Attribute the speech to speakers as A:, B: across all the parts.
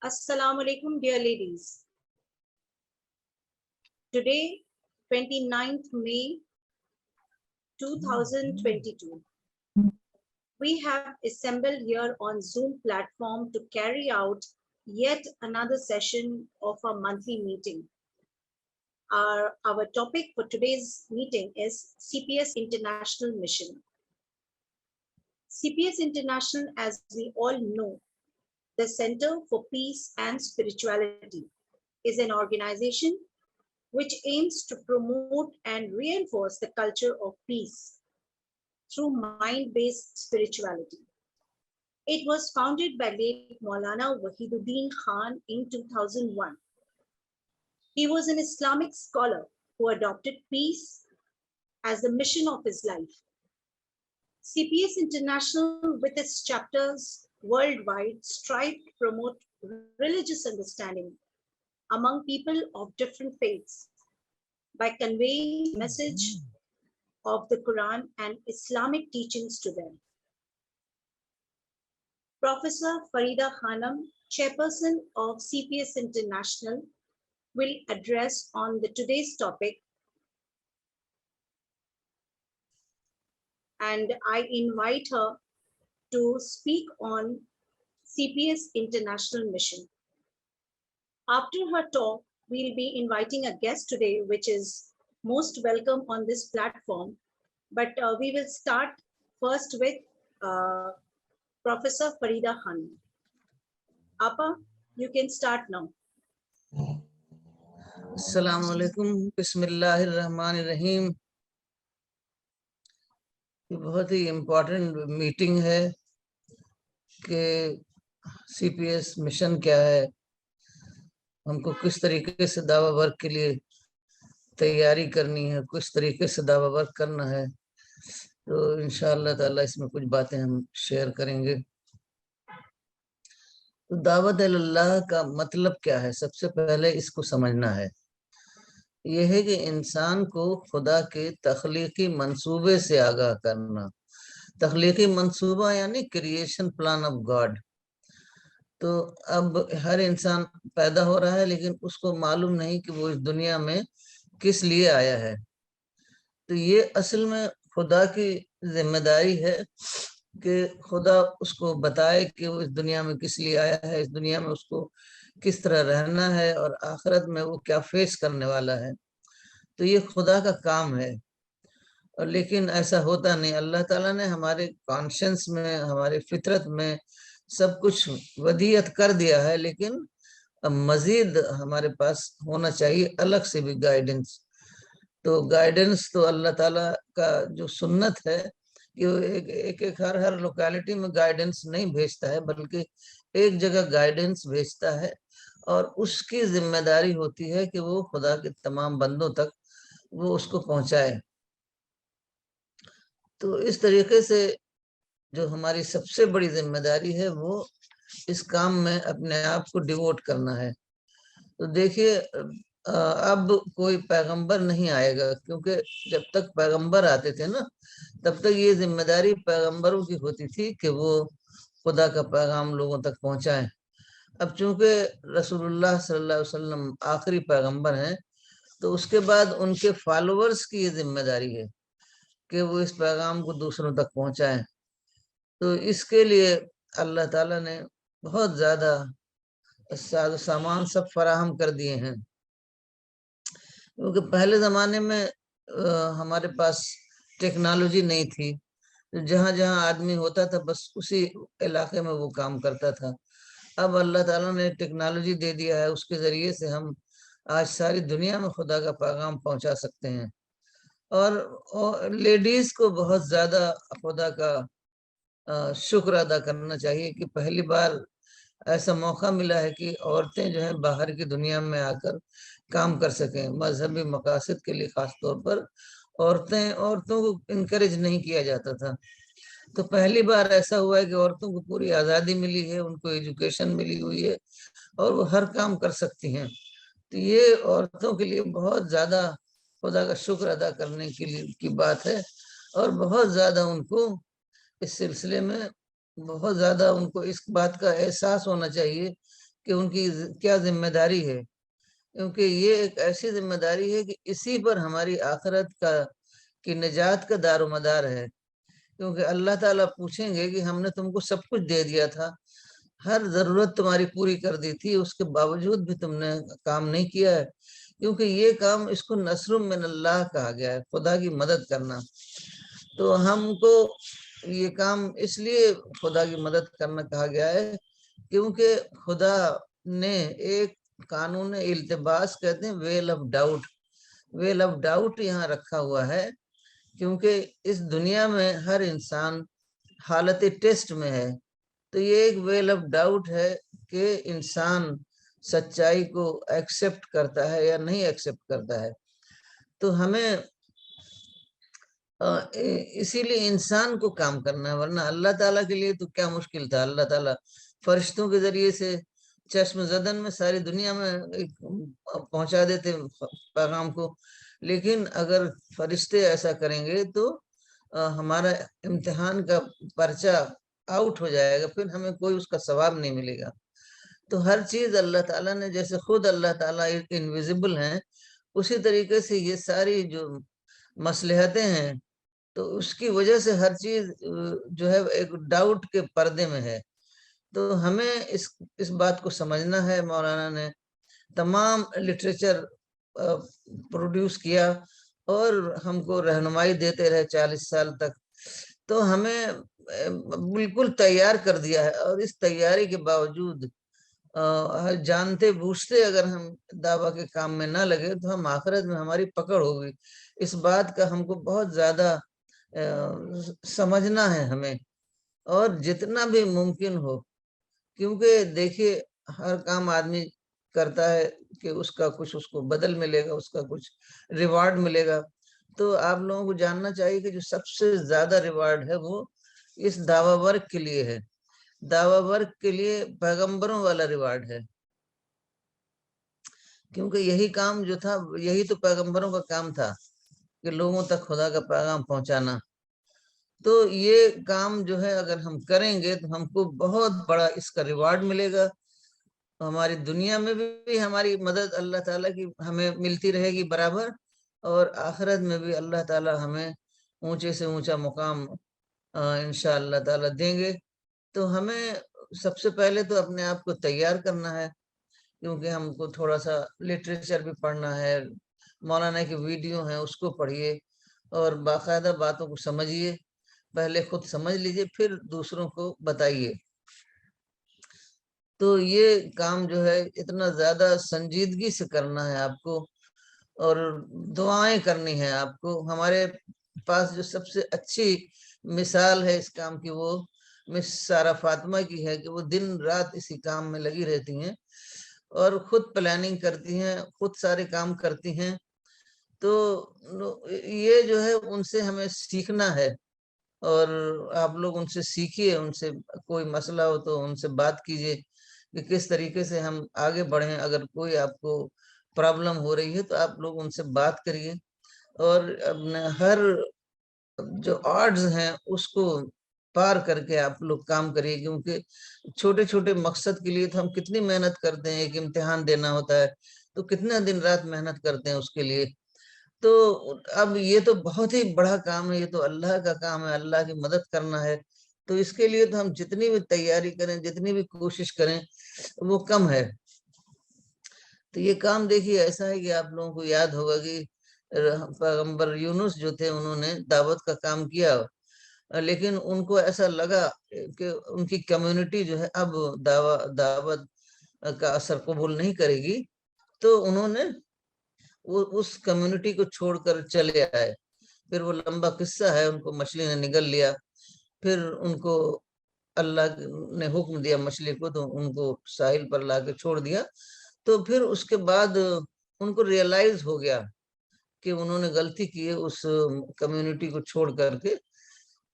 A: Assalamu alaikum, dear ladies. Today, 29th May 2022, we have assembled here on Zoom platform to carry out yet another session of our monthly meeting. Our topic for today's meeting is CPS International Mission. CPS International, as we all know, the Center for Peace and Spirituality, is an organization which aims to promote and reinforce the culture of peace through mind-based spirituality. It was founded by late Maulana Wahiduddin Khan in 2001. He was an Islamic scholar who adopted peace as the mission of his life. CPS International, with its chapters worldwide, strive to promote religious understanding among people of different faiths by conveying the message of the Quran and Islamic teachings to them. Professor Farida Khanam, chairperson of CPS International, will address on today's topic, and I invite her to speak on CPS International Mission. After her talk, we'll be inviting a guest today, which is most welcome on this platform. But we will start first with Professor Farida Khan. Apa, you can start now.
B: Assalamu alaikum, Bismillahirrahmanirrahim. یہ بہت ہی important meeting ہے کہ سی P S mission کیا ہے، ہم کو کس طریقے سے دعوی ورک کے لیے تیاری کرنی ہے، کس طریقے سے دعوی ورک کرنا ہے. تو انشاءاللہ تعالی اس میں کچھ باتیں ہم شیئر کریں گے. تو دعوت اللہ کا مطلب کیا ہے؟ سب سے پہلے اس کو سمجھنا ہے. یہ ہے کہ انسان کو خدا کے تخلیقی منصوبے سے آگاہ کرنا. تخلیقی منصوبہ یعنی کریشن پلان آف گاڈ. تو اب ہر انسان پیدا ہو رہا ہے لیکن اس کو معلوم نہیں کہ وہ اس دنیا میں کس لیے آیا ہے. تو یہ اصل میں خدا کی ذمہ داری ہے کہ خدا اس کو بتائے کہ وہ اس دنیا میں کس لیے آیا ہے، اس دنیا میں اس کو کس طرح رہنا ہے اور آخرت میں وہ کیا فیس کرنے والا ہے. تو یہ خدا کا کام ہے. اور لیکن ایسا ہوتا نہیں. اللہ تعالیٰ نے ہمارے کانشنس میں، ہمارے فطرت میں سب کچھ ودیعت کر دیا ہے، لیکن مزید ہمارے پاس ہونا چاہیے الگ سے بھی گائیڈنس. تو گائیڈنس تو اللہ تعالیٰ کا جو سنت ہے کہ وہ ایک ہر لوکیلٹی میں گائیڈنس نہیں بھیجتا ہے، بلکہ ایک جگہ گائیڈنس بھیجتا ہے اور اس کی ذمہ داری ہوتی ہے کہ وہ خدا کے تمام بندوں تک وہ اس کو پہنچائے. تو اس طریقے سے جو ہماری سب سے بڑی ذمہ داری ہے وہ اس کام میں اپنے آپ کو ڈیووٹ کرنا ہے. تو دیکھیے اب کوئی پیغمبر نہیں آئے گا، کیونکہ جب تک پیغمبر آتے تھے نا تب تک یہ ذمہ داری پیغمبروں کی ہوتی تھی کہ وہ خدا کا پیغام لوگوں تک پہنچائیں. اب چونکہ رسول اللہ صلی اللہ علیہ وسلم آخری پیغمبر ہیں تو اس کے بعد ان کے فالوورز کی یہ ذمہ داری ہے کہ وہ اس پیغام کو دوسروں تک پہنچائیں. تو اس کے لیے اللہ تعالیٰ نے بہت زیادہ ساز و سامان سب فراہم کر دیے ہیں. کیونکہ پہلے زمانے میں ہمارے پاس ٹیکنالوجی نہیں تھی. جہاں جہاں آدمی ہوتا تھا بس اسی علاقے میں وہ کام کرتا تھا. اب اللہ تعالیٰ نے ٹیکنالوجی دے دیا ہے، اس کے ذریعے سے ہم آج ساری دنیا میں خدا کا پیغام پہنچا سکتے ہیں. اور لیڈیز کو بہت زیادہ خدا کا شکر ادا کرنا چاہیے کہ پہلی بار ایسا موقع ملا ہے کہ عورتیں جو ہیں باہر کی دنیا میں آ کر کام کر سکیں. مذہبی مقاصد کے لیے خاص طور پر عورتوں کو انکریج نہیں کیا جاتا تھا. تو پہلی بار ایسا ہوا ہے کہ عورتوں کو پوری آزادی ملی ہے، ان کو ایجوکیشن ملی ہوئی ہے اور وہ ہر کام کر سکتی ہیں. تو یہ عورتوں کے لیے بہت زیادہ خدا کا شکر ادا کرنے کے لیے کی بات ہے. اور بہت زیادہ ان کو اس سلسلے میں بہت زیادہ ان کو اس بات کا احساس ہونا چاہیے کہ کہ ان کی کیا ذمہ داری ہے، کیونکہ یہ ایک ایسی ذمہ داری ہے کہ اسی پر ہماری آخرت کی نجات کا دار و مدار ہے. کیونکہ اللہ تعالیٰ پوچھیں گے کہ ہم نے تم کو سب کچھ دے دیا تھا، ہر ضرورت تمہاری پوری کر دی تھی، اس کے باوجود بھی تم نے کام نہیں کیا ہے. کیونکہ یہ کام، اس کو نصر من اللہ کہا گیا ہے، خدا کی مدد کرنا. تو ہم کو یہ کام اس لیے خدا کی مدد کرنا کہا گیا ہے کیونکہ خدا نے ایک قانون التباس کہتے ہیں veil of doubt, veil of doubt یہاں رکھا ہوا ہے. کیونکہ اس دنیا میں ہر انسان حالت ٹیسٹ میں ہے. تو یہ ایک ویل آف ڈاؤٹ ہے کہ انسان سچائی کو ایکسپٹ کرتا ہے یا نہیں ایکسپٹ کرتا ہے. تو ہمیں اسی لیے انسان کو کام کرنا ہے، ورنہ اللہ تعالیٰ کے لیے تو کیا مشکل تھا. اللہ تعالیٰ فرشتوں کے ذریعے سے چشم زدن میں ساری دنیا میں پہنچا دیتے پیغام کو. لیکن اگر فرشتے ایسا کریں گے تو ہمارا امتحان کا پرچہ آؤٹ ہو جائے گا، پھر ہمیں کوئی اس کا ثواب نہیں ملے گا. تو ہر چیز اللہ تعالیٰ نے، جیسے خود اللہ تعالیٰ انویزیبل ہیں، اسی طریقے سے یہ ساری جو مصلحتیں ہیں تو اس کی وجہ سے ہر چیز جو ہے ایک ڈاؤٹ کے پردے میں ہے. تو ہمیں اس بات کو سمجھنا ہے. مولانا نے تمام لٹریچر پروڈیوس کیا اور ہم کو رہنمائی دیتے رہے 40 سال تک. تو ہمیں بالکل تیار کر دیا ہے، اور اس تیاری کے باوجود جانتے بوجھتے اگر ہم دعویٰ کے کام میں نہ لگے تو ہم آخرت میں ہماری پکڑ ہوگی. اس بات کا ہم کو بہت زیادہ سمجھنا ہے ہمیں، اور جتنا بھی ممکن ہو. کیونکہ دیکھیے ہر کام آدمی کرتا ہے کہ اس کا کچھ اس کو بدل ملے گا، اس کا کچھ ریوارڈ ملے گا. تو آپ لوگوں کو جاننا چاہیے کہ جو سب سے زیادہ ریوارڈ ہے وہ اس دعویٰ ورک کے لیے ہے. دعویٰ ورک کے لیے پیغمبروں والا ریوارڈ ہے، کیونکہ یہی کام جو تھا، یہی تو پیغمبروں کا کام تھا کہ لوگوں تک خدا کا پیغام پہنچانا. تو یہ کام جو ہے اگر ہم کریں گے تو ہم کو بہت بڑا اس کا ریوارڈ ملے گا. ہماری دنیا میں بھی ہماری مدد اللہ تعالیٰ کی ہمیں ملتی رہے گی برابر، اور آخرت میں بھی اللہ تعالیٰ ہمیں اونچے سے اونچا مقام انشاء اللہ تعالیٰ دیں گے. تو ہمیں سب سے پہلے تو اپنے آپ کو تیار کرنا ہے، کیونکہ ہم کو تھوڑا سا لٹریچر بھی پڑھنا ہے. مولانا کی ویڈیو ہیں اس کو پڑھیے اور باقاعدہ باتوں کو سمجھیے. پہلے خود سمجھ لیجئے پھر دوسروں کو بتائیے. تو یہ کام جو ہے اتنا زیادہ سنجیدگی سے کرنا ہے آپ کو، اور دعائیں کرنی ہیں آپ کو. ہمارے پاس جو سب سے اچھی مثال ہے اس کام کی وہ مس سارا فاطمہ کی ہے، کہ وہ دن رات اسی کام میں لگی رہتی ہیں اور خود پلاننگ کرتی ہیں، خود سارے کام کرتی ہیں. تو یہ جو ہے ان سے ہمیں سیکھنا ہے، اور آپ لوگ ان سے سیکھیے. ان سے کوئی مسئلہ ہو تو ان سے بات کیجیے کہ کس طریقے سے ہم آگے بڑھیں. اگر کوئی آپ کو پرابلم ہو رہی ہے تو آپ لوگ ان سے بات کریے، اور اپنے ہر جو آڈز ہیں اس کو پار کر کے آپ لوگ کام کریے. کیونکہ چھوٹے چھوٹے مقصد کے لیے تو ہم کتنی محنت کرتے ہیں. ایک امتحان دینا ہوتا ہے تو کتنا دن رات محنت کرتے ہیں اس کے لیے. تو اب یہ تو بہت ہی بڑا کام ہے، یہ تو اللہ کا کام ہے، اللہ کی مدد کرنا ہے. تو اس کے لیے تو ہم جتنی بھی تیاری کریں، جتنی بھی کوشش کریں وہ کم ہے. تو یہ کام دیکھیے ایسا ہے کہ آپ لوگوں کو یاد ہوگا کہ پیغمبر یونس جو تھے انہوں نے دعوت کا کام کیا، لیکن ان کو ایسا لگا کہ ان کی کمیونٹی جو ہے اب دعوت کا اثر قبول نہیں کرے گی. تو انہوں نے وہ اس کمیونٹی کو چھوڑ کر چلے آئے. پھر وہ لمبا قصہ ہے، ان کو مچھلی نے نگل لیا. پھر ان کو اللہ نے حکم دیا مچھلی کو، تو ان کو ساحل پر لا کے چھوڑ دیا. تو پھر اس کے بعد ان کو ریئلائز ہو گیا کہ انہوں نے غلطی کی ہے اس کمیونٹی کو چھوڑ کر کے.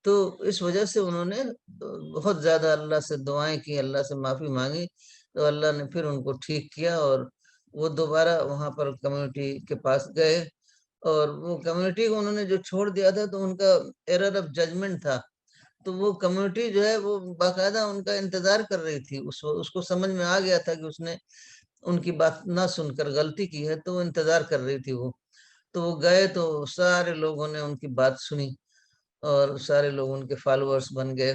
B: تو اس وجہ سے انہوں نے بہت زیادہ اللہ سے دعائیں کی، اللہ سے معافی مانگی. تو اللہ نے پھر ان کو ٹھیک کیا، اور وہ دوبارہ وہاں پر کمیونٹی کے پاس گئے. اور وہ کمیونٹی کو انہوں نے جو چھوڑ دیا تھا تو ان کا ایرر آف ججمنٹ تھا. تو وہ کمیونٹی جو ہے وہ باقاعدہ ان کا انتظار کر رہی تھی. اس کو سمجھ میں آ گیا تھا کہ اس نے ان کی بات نہ سن کر غلطی کی ہے، تو وہ انتظار کر رہی تھی. تو وہ گئے تو سارے لوگوں نے ان کی بات سنی اور سارے لوگ ان کے فالوورز بن گئے.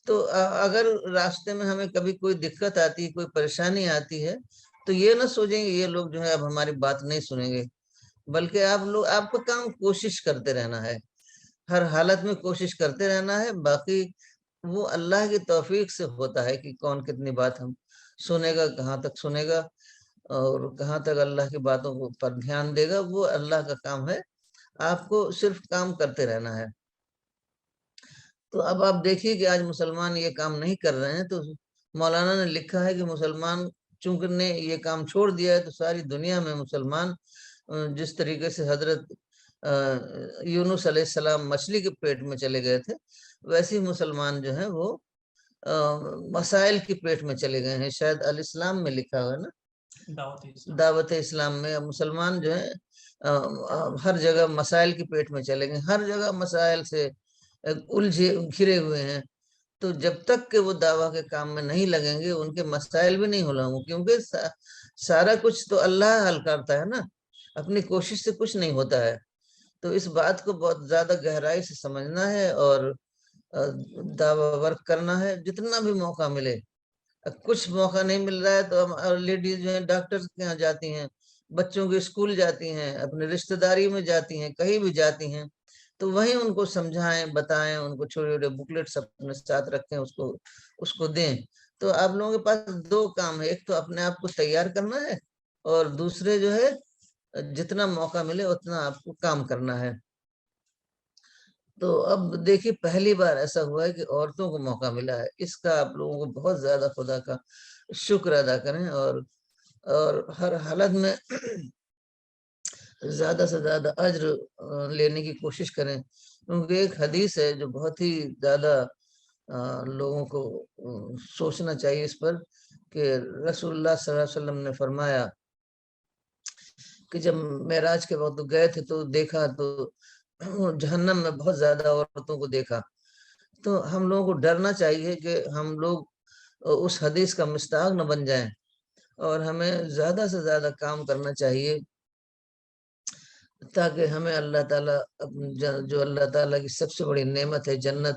B: تو اگر راستے میں ہمیں کبھی کوئی دقت آتی ہے، کوئی پریشانی آتی ہے، تو یہ نہ سوچیں کہ یہ لوگ جو ہے اب ہماری بات نہیں سنیں گے، بلکہ آپ کا کام کوشش کرتے رہنا ہے، ہر حالت میں کوشش کرتے رہنا ہے. باقی وہ اللہ کی توفیق سے ہوتا ہے کہ کون کتنی بات ہم سنے گا، کہاں تک سنے گا اور کہاں تک اللہ کی باتوں پر دھیان دے گا، وہ اللہ کا کام ہے. آپ کو صرف کام کرتے رہنا ہے. تو اب آپ دیکھیے کہ آج مسلمان یہ کام نہیں کر رہے ہیں. تو مولانا نے لکھا ہے کہ مسلمان چونکہ نے یہ کام چھوڑ دیا ہے، تو ساری دنیا میں مسلمان جس طریقے سے حضرت یونس علیہ السلام مچھلی کے پیٹ میں چلے گئے تھے، ویسے ہی مسلمان جو ہیں وہ مسائل کے پیٹ میں چلے گئے ہیں. شاید الاسلام میں لکھا ہوا ہے نا، دعوت اسلام میں مسلمان جو ہے ہر جگہ مسائل کے پیٹ میں چلے گئے، ہر جگہ مسائل سے الجھے گھرے ہوئے ہیں. تو جب تک کہ وہ دعویٰ کے کام میں نہیں لگیں گے، ان کے مسائل بھی نہیں ہوں گے، کیونکہ سارا کچھ تو اللہ حل کرتا ہے نا، اپنی کوشش سے کچھ نہیں ہوتا ہے. تو اس بات کو بہت زیادہ گہرائی سے سمجھنا ہے اور دعویٰ ورک کرنا ہے جتنا بھی موقع ملے. کچھ موقع نہیں مل رہا ہے تو ہم لیڈیز جو ہیں ڈاکٹر کے یہاں جاتی ہیں، بچوں کے اسکول جاتی ہیں، اپنے رشتہ داری میں جاتی ہیں، کہیں بھی جاتی ہیں، تو وہیں ان کو سمجھائیں، بتائیں، ان کو چھوٹے چھوٹے بکلیٹس اپنے ساتھ رکھیں، اس کو دیں. تو آپ لوگوں کے پاس دو کام ہے، ایک تو اپنے آپ کو تیار کرنا ہے اور دوسرے جو ہے جتنا موقع ملے اتنا آپ کو کام کرنا ہے. تو اب دیکھیے پہلی بار ایسا ہوا ہے کہ عورتوں کو موقع ملا ہے، اس کا آپ لوگوں کو بہت زیادہ خدا کا شکر ادا کریں اور ہر حالت میں زیادہ سے زیادہ اجر لینے کی کوشش کریں. کیونکہ ایک حدیث ہے جو بہت ہی زیادہ لوگوں کو سوچنا چاہیے اس پر، کہ رسول اللہ صلی اللہ علیہ وسلم نے فرمایا کہ جب معراج کے وقت گئے تھے تو دیکھا تو جہنم میں بہت زیادہ عورتوں کو دیکھا. تو ہم لوگوں کو ڈرنا چاہیے کہ ہم لوگ اس حدیث کا مستاق نہ بن جائیں، اور ہمیں زیادہ سے زیادہ کام کرنا چاہیے تاکہ ہمیں اللہ تعالیٰ جو اللہ تعالیٰ کی سب سے بڑی نعمت ہے جنت،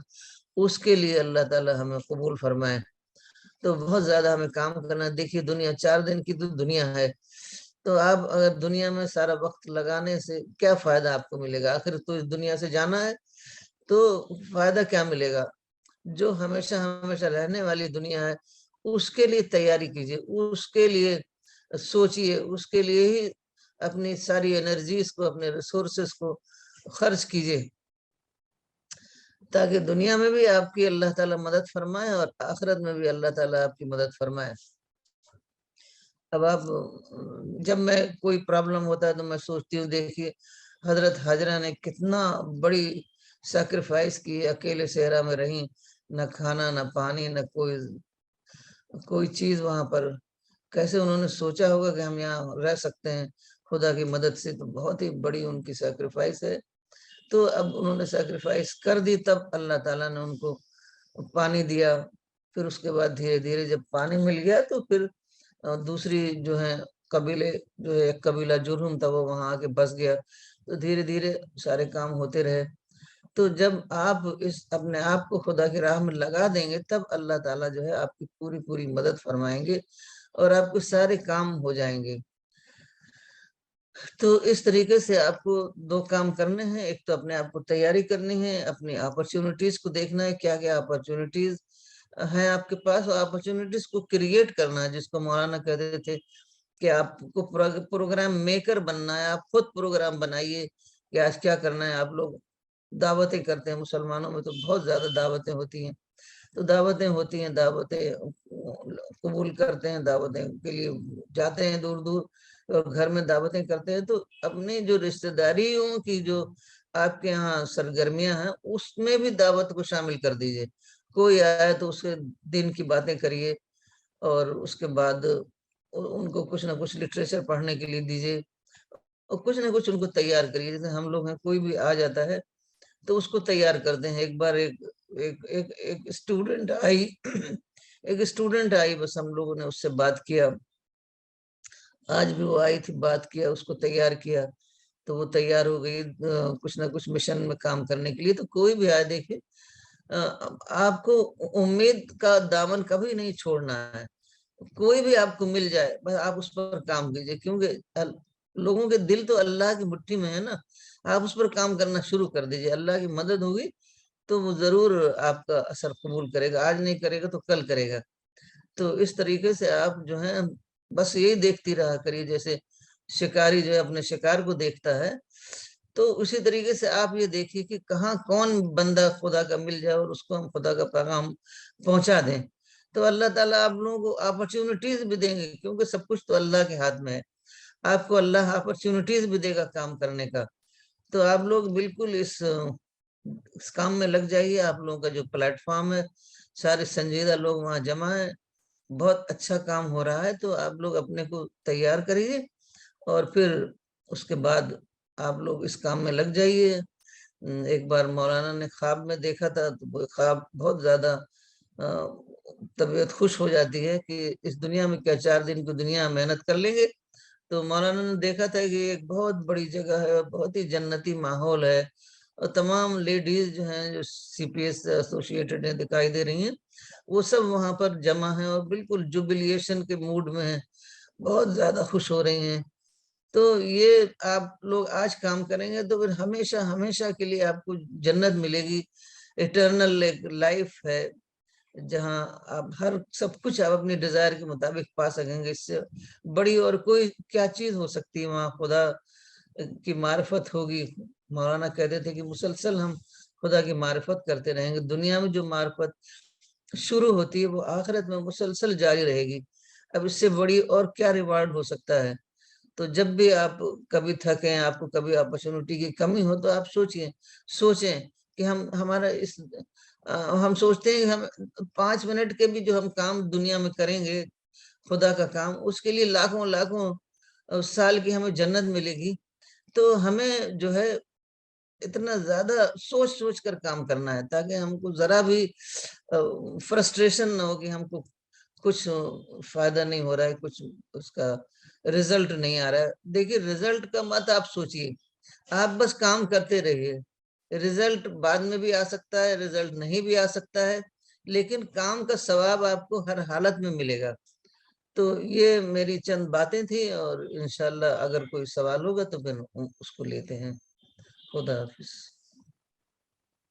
B: اس کے لیے اللہ تعالیٰ ہمیں قبول فرمائے. تو بہت زیادہ ہمیں کام کرنا. دیکھیے دنیا 4 دن کی تو دنیا ہے، تو آپ اگر دنیا میں سارا وقت لگانے سے کیا فائدہ آپ کو ملے گا؟ آخر تو اس دنیا سے جانا ہے، تو فائدہ کیا ملے گا؟ جو ہمیشہ ہمیشہ رہنے والی دنیا ہے اس کے لیے تیاری کیجیے، اس کے لیے سوچیے، اس کے لیے ہی اپنی ساری انرجیز کو، اپنے ریسورسز کو خرچ کیجیے، تاکہ دنیا میں بھی آپ کی اللہ تعالیٰ مدد فرمائے اور آخرت میں بھی اللہ تعالیٰ آپ کی مدد فرمائے. اب آپ جب میں کوئی پرابلم ہوتا ہے تو میں سوچتی ہوں، دیکھیے حضرت حاجرہ نے کتنا بڑی سیکریفائس کی، اکیلے صحرا میں رہیں، نہ کھانا نہ پانی نہ کوئی چیز وہاں پر. کیسے انہوں نے سوچا ہوگا کہ ہم یہاں رہ سکتے ہیں خدا کی مدد سے؟ تو بہت ہی بڑی ان کی سیکریفائس ہے. تو اب انہوں نے سیکریفائس کر دی، تب اللہ تعالیٰ نے ان کو پانی دیا. پھر اس کے بعد دھیرے دھیرے جب پانی مل گیا تو پھر دوسری جو ہے قبیلے، جو ہے ایک قبیلہ جرہم تھا، وہ وہاں آ کے بس گیا. تو دھیرے دھیرے سارے کام ہوتے رہے. تو جب آپ اپنے آپ کو خدا کی راہ میں لگا دیں گے، تب اللہ تعالیٰ جو ہے آپ کی پوری پوری مدد فرمائیں گے اور آپ کے سارے کام ہو جائیں گے. تو اس طریقے سے آپ کو 2 کام کرنے ہیں. ایک تو اپنے آپ کو تیاری کرنی ہے، اپنی اپرچونٹیز کو دیکھنا ہے کیا کیا اپرچونٹیز ہیں آپ کے پاس، اور اپرچونٹیز کو کریٹ کرنا ہے، جس کو مولانا کہتے تھے کہ آپ کو پروگرام میکر بننا ہے. آپ خود پروگرام بنائیے کہ آج کیا کرنا ہے. آپ لوگ دعوتیں کرتے ہیں، مسلمانوں میں تو بہت زیادہ دعوتیں ہوتی ہیں. تو دعوتیں ہوتی ہیں، دعوتیں قبول کرتے ہیں، دعوتیں کے لیے جاتے ہیں دور دور، اور گھر میں دعوتیں کرتے ہیں. تو اپنی جو رشتہ داریوں کی جو آپ کے یہاں سرگرمیاں ہیں اس میں بھی دعوت کو شامل کر دیجئے. کوئی آئے تو اس کے دین کی باتیں کریے، اور اس کے بعد ان کو کچھ نہ کچھ لٹریچر پڑھنے کے لیے دیجیے، اور کچھ نہ کچھ ان کو تیار کریے. جیسے ہم لوگ ہیں، کوئی بھی آ جاتا ہے تو اس کو تیار کرتے ہیں. ایک بار ایک ایک اسٹوڈنٹ آئی بس ہم لوگوں نے اس سے بات کیا, آج بھی وہ آئی تھی, بات کیا, اس کو تیار کیا تو وہ تیار ہو گئی کچھ نہ کچھ مشن میں کام کرنے کے لیے. تو کوئی بھی آئے دیکھے, آپ کو امید کا دامن کبھی نہیں چھوڑنا ہے. کوئی بھی آپ کو مل جائے بس آپ اس پر کام کیجیے, کیونکہ لوگوں کے دل تو اللہ کی مٹھی میں ہے نا. آپ اس پر کام کرنا شروع کر دیجیے, اللہ کی مدد ہوگی تو وہ ضرور آپ کا اثر قبول کرے گا. آج نہیں کرے گا تو کل کرے گا. تو اس طریقے سے آپ جو ہے بس یہی دیکھتی رہا کریے, جیسے شکاری جو ہے اپنے شکار کو دیکھتا ہے, تو اسی طریقے سے آپ یہ دیکھیے کہ کہاں کون بندہ خدا کا مل جائے اور اس کو ہم خدا کا پیغام پہنچا دیں. تو اللہ تعالیٰ آپ لوگوں کو اپرچونٹیز بھی دیں گے, کیونکہ سب کچھ تو اللہ کے ہاتھ میں ہے. آپ کو اللہ اپرچونٹیز بھی دے گا کام کرنے کا. تو آپ لوگ بالکل اس کام میں لگ جائیے. آپ لوگوں کا جو پلیٹ فارم ہے, سارے سنجیدہ لوگ وہاں جمع ہیں, بہت اچھا کام ہو رہا ہے. تو آپ لوگ اپنے کو تیار کریے اور پھر اس کے بعد آپ لوگ اس کام میں لگ جائیے. ایک بار مولانا نے خواب میں دیکھا تھا, تو وہ خواب بہت زیادہ طبیعت خوش ہو جاتی ہے کہ اس دنیا میں کیا 4 دن کی دنیا محنت کر لیں گے. تو مولانا نے دیکھا تھا کہ ایک بہت بڑی جگہ ہے, بہت ہی جنتی ماحول ہے, اور تمام لیڈیز جو ہیں جو سی پی ایس سے ایسوسیٹڈ ہیں دکھائی دے رہی ہیں, وہ سب وہاں پر جمع ہیں اور بالکل جوبلیشن کے موڈ میں ہیں, بہت زیادہ خوش ہو رہی ہیں. تو یہ آپ لوگ آج کام کریں گے تو پھر ہمیشہ ہمیشہ کے لیے آپ کو جنت ملے گی. ایٹرنل لائف ہے جہاں آپ ہر سب کچھ آپ اپنی ڈیزائر کے مطابق پا سکیں گے. اس سے بڑی اور کوئی کیا چیز ہو سکتی ہے؟ وہاں خدا کی معرفت ہوگی. مولانا کہتے تھے کہ مسلسل ہم خدا کی معرفت کرتے رہیں گے. دنیا میں جو معرفت شروع ہوتی ہے وہ آخرت میں مسلسل جاری رہے گی. اب اس سے بڑی اور کیا ریوارڈ ہو سکتا ہے؟ تو جب بھی آپ کبھی تھکیں, آپ کو کبھی اپرچونٹی کی کمی ہو, تو آپ سوچیں کہ ہمارا ہم سوچتے ہیں ہم 5 منٹ کے بھی جو ہم کام دنیا میں کریں گے خدا کا کام, اس کے لیے لاکھوں سال کی ہمیں جنت ملے گی. تو ہمیں جو ہے اتنا زیادہ سوچ کر کام کرنا ہے تاکہ ہم کو ذرا بھی فرسٹریشن نہ ہو کہ ہم کو کچھ فائدہ نہیں ہو رہا ہے, کچھ اس کا رزلٹ نہیں آ رہا ہے. دیکھیے رزلٹ کا مت آپ سوچیے, آپ بس کام کرتے رہیے. رزلٹ بعد میں بھی آ سکتا ہے, رزلٹ نہیں بھی آ سکتا ہے, لیکن کام کا ثواب آپ کو ہر حالت میں ملے گا. تو یہ میری چند باتیں تھیں, اور انشاءاللہ اگر کوئی سوال ہوگا تو پھر اس کو لیتے ہیں. خدا حافظ.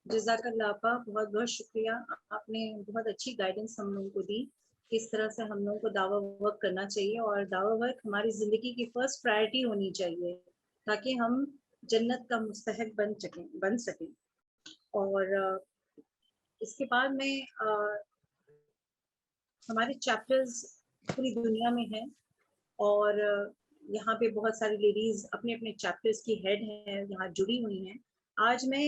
A: جزاک اللہ آپا, بہت بہت شکریہ. آپ نے بہت اچھی گائیڈنس ہم لوگوں کو دی, کس طرح سے ہم لوگوں کو دعویٰ ورک کرنا چاہیے, اور دعویٰ ورک ہماری زندگی کی فرسٹ پرائرٹی ہونی چاہیے تاکہ ہم جنت کا مستحق بن سکیں. اور اس کے بعد میں ہمارے چیپٹرز پوری دنیا میں ہیں, اور یہاں پہ بہت ساری لیڈیز اپنے اپنے چیپٹرز کی ہیڈ ہیں, یہاں جڑی ہوئی ہیں. آج میں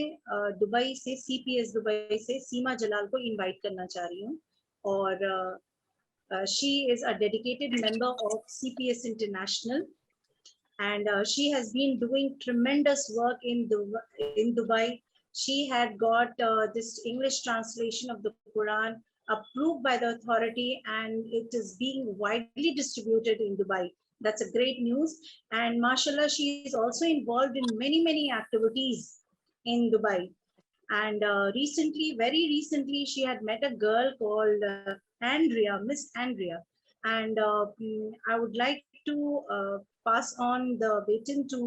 A: دبئی سے سی پی ایس دبئی سے سیما جلال کو انوائٹ کرنا چاہ رہی ہوں, اور she is a dedicated member of C P S international, and she has been doing tremendous work in Dubai. She had got this English translation of the Quran approved by the authority, and it is being widely distributed in Dubai. That's a great news. And mashallah, she is also involved in many activities in Dubai. And very recently, she had met a girl called Andrea, Miss Andrea. And I would like to pass on the baton to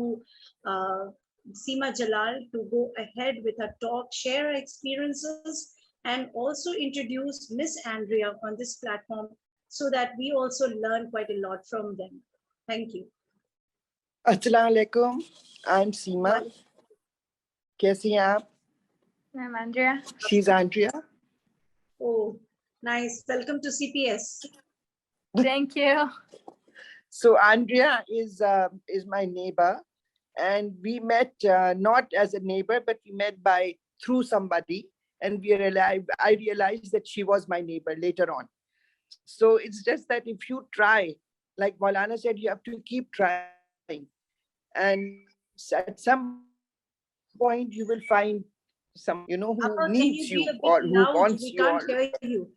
A: Seema Jalal to go ahead with her talk, share her experiences, and also introduce Miss Andrea on this platform so that we also learn quite a lot from them. Thank you.
C: Assalamu alaikum. I'm Seema. Kaisi hain aap?
D: I'm Andrea.
C: She's Andrea.
A: Oh, nice. Welcome to CPS.
D: Thank you.
C: So Andrea is my neighbor, and we met not as a neighbor, but we met through somebody, and I realized that she was my neighbor later on. So it's just that if you try, like Maulana said, you have to keep trying, and at some point you will find some, you know, who
A: Appa, can
C: needs
A: you be
C: you
A: a bit
C: or who
A: loud?
C: wants
A: We
C: you. Or
A: can't hear you.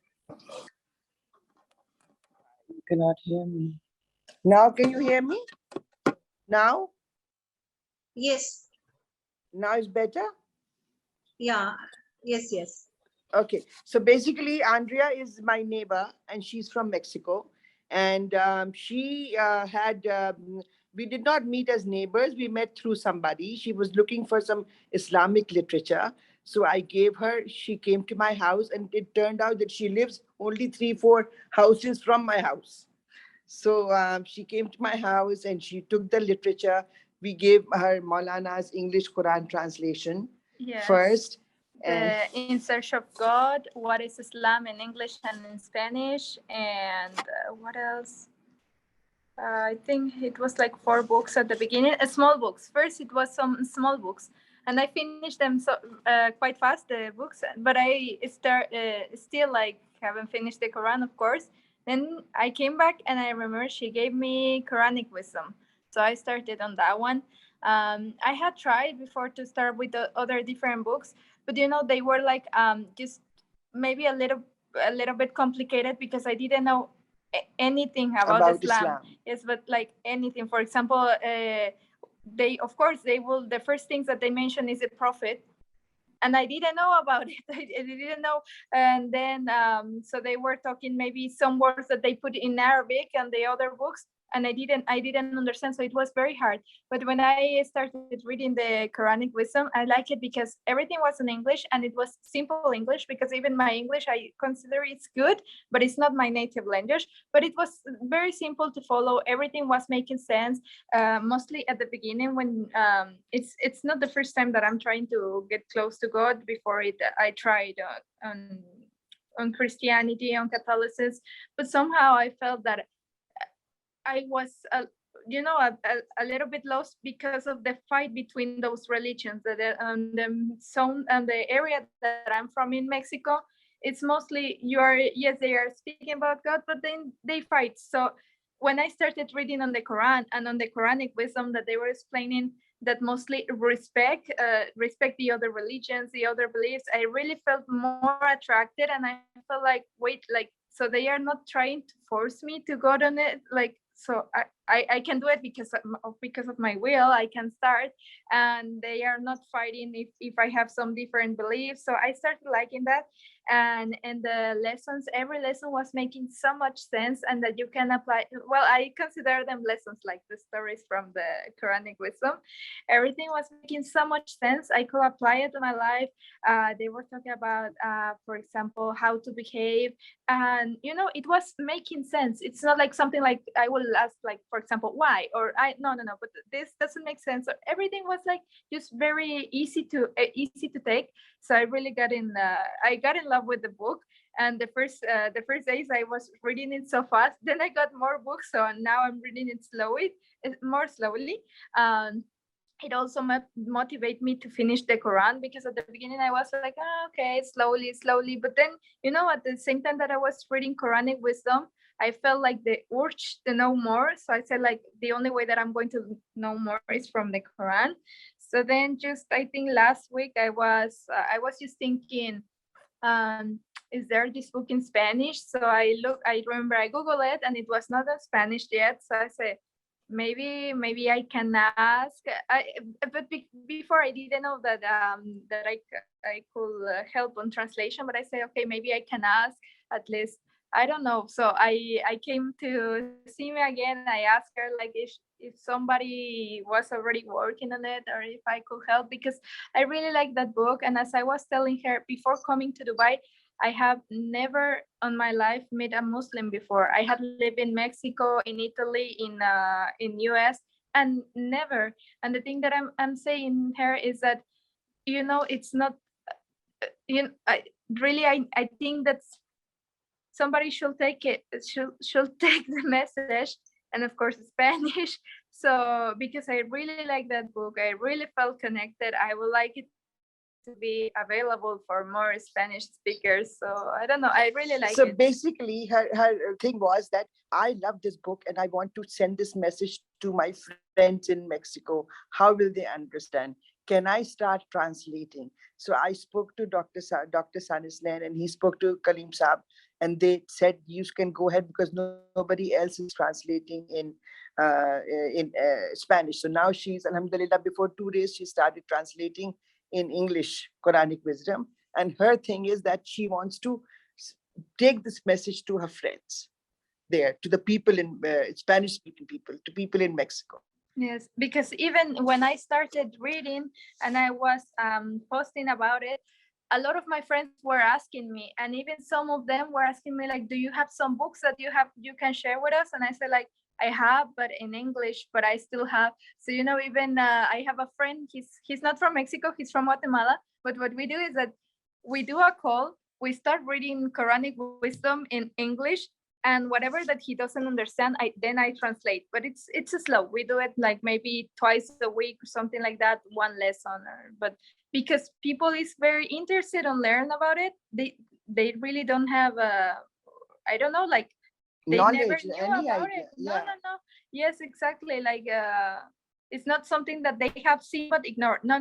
C: you cannot hear me. Now, can you hear me? Now?
A: Yes.
C: Now is better?
A: Yeah. Yes, yes.
C: Okay, so basically Andrea is my neighbor and she's from Mexico. And she we did not meet as neighbors, we met through somebody. She was looking for some Islamic literature. So I gave her, she came to my house, and it turned out that she lives only 3-4 houses from my house. So she came to my house and she took the literature. We gave her Maulana's English Quran translation
D: Yes.
C: first.
D: The In Search of God, What is Islam in English and in Spanish, and what else? I think it was like 4 books at the beginning, small books. First, it was some small books, and I finished them so quite fast, the books. But I still like haven't finished the Quran, of course. Then I came back, and I remember she gave me Quranic wisdom, so I started on that one. I had tried before to start with the other different books, but they were like just maybe a little bit complicated because I didn't know anything about Islam. Yes, but like anything. For example, they will, the first things that they mention is a prophet, and I didn't know about it. I didn't know. And then so they were talking maybe some words that they put in Arabic and the other books, and I didn't understand, so it was very hard. But when I started reading the Quranic wisdom, I like it because everything was in English, and it was simple English, because even my English, I consider it's good, but it's not my native language. But it was very simple to follow. Everything was making sense. Mostly at the beginning, when it's not the first time that I'm trying to get close to God. Before it, I tried on Christianity, on Catholicism, but somehow I felt that I was a little bit lost because of the fight between those religions. That the zone and the area that I'm from in Mexico, it's mostly they are speaking about God, but then they fight. So when I started reading on the Quran and on the Quranic wisdom, that they were explaining that mostly respect the other religions, the other beliefs, I really felt more attracted, and I felt like, wait, like, so they are not trying to force me to go on it, like, so I can do it because of my will. I can start, and they are not fighting if I have some different beliefs. So I started liking that, and the lessons, every lesson was making so much sense, and that you can apply. Well, I consider them lessons, like the stories from the Quranic wisdom. Everything was making so much sense. I could apply it to my life. They were talking about, for example, how to behave, and it was making sense. It's not like something like I will ask, like, for example, why, or no, but this doesn't make sense. Or everything was like just very easy to take. So I really got in love with the book. And the first days I was reading it so fast. Then I got more books, so now I'm reading it more slowly. It also motivate me to finish the Quran, because at the beginning I was like, okay, slowly. But then, at the same time that I was reading Quranic wisdom, I felt like the urge to know more. So I said, like, the only way that I'm going to know more is from the Quran. So then, just I think last week I was just thinking, is there this book in Spanish? So I remember I Googled it, and it was not in Spanish yet. So I said, maybe I can ask. But before, I didn't know that I could help on translation. But I say, okay, maybe I can ask at least. I don't know. So I came to see me again. I asked her, like, if somebody was already working on it, or if I could help, because I really like that book. And as I was telling her before coming to Dubai, I have never on my life met a Muslim before. I had lived in Mexico, in Italy, in US, and never. And the thing that I'm saying here is that, it's not. I think that somebody should take it. Should take the message, and of course Spanish. So because I really like that book, I really felt connected. I would like it to be available for more Spanish speakers. So I don't know, I really like it.
C: So basically her thing was that I love this book and I want to send this message to my friends in Mexico. How will they understand? can I start translating? So I spoke to Dr. Sanislan, and he spoke to Kaleem Saab, and they said, you can go ahead because nobody else is translating in Spanish. So now she's, alhamdulillah, before 2 days, she started translating in English Quranic wisdom. And her thing is that she wants to take this message to her friends there, to the people in Spanish speaking people, to people in Mexico.
D: Yes, because even when I started reading and I was posting about it, a lot of my friends were asking me, and even some of them were asking me, like, do you have some books that you can share with us? And I said, like, I have, but in English, but I still have. So, you know, even I have a friend, he's not from Mexico, he's from Guatemala. But what we do is that we do a call, we start reading Quranic wisdom in English, and whatever that he doesn't understand, then I translate. But it's slow. We do it like maybe twice a week or something like that, one lesson. But because people is very interested in learn about it, they really don't have I don't know, like they never
C: Knowledge,
D: knew
C: any
D: about
C: idea,
D: it. No,
C: yeah.
D: no. Yes, exactly. Like it's not something that they have seen but ignored. No.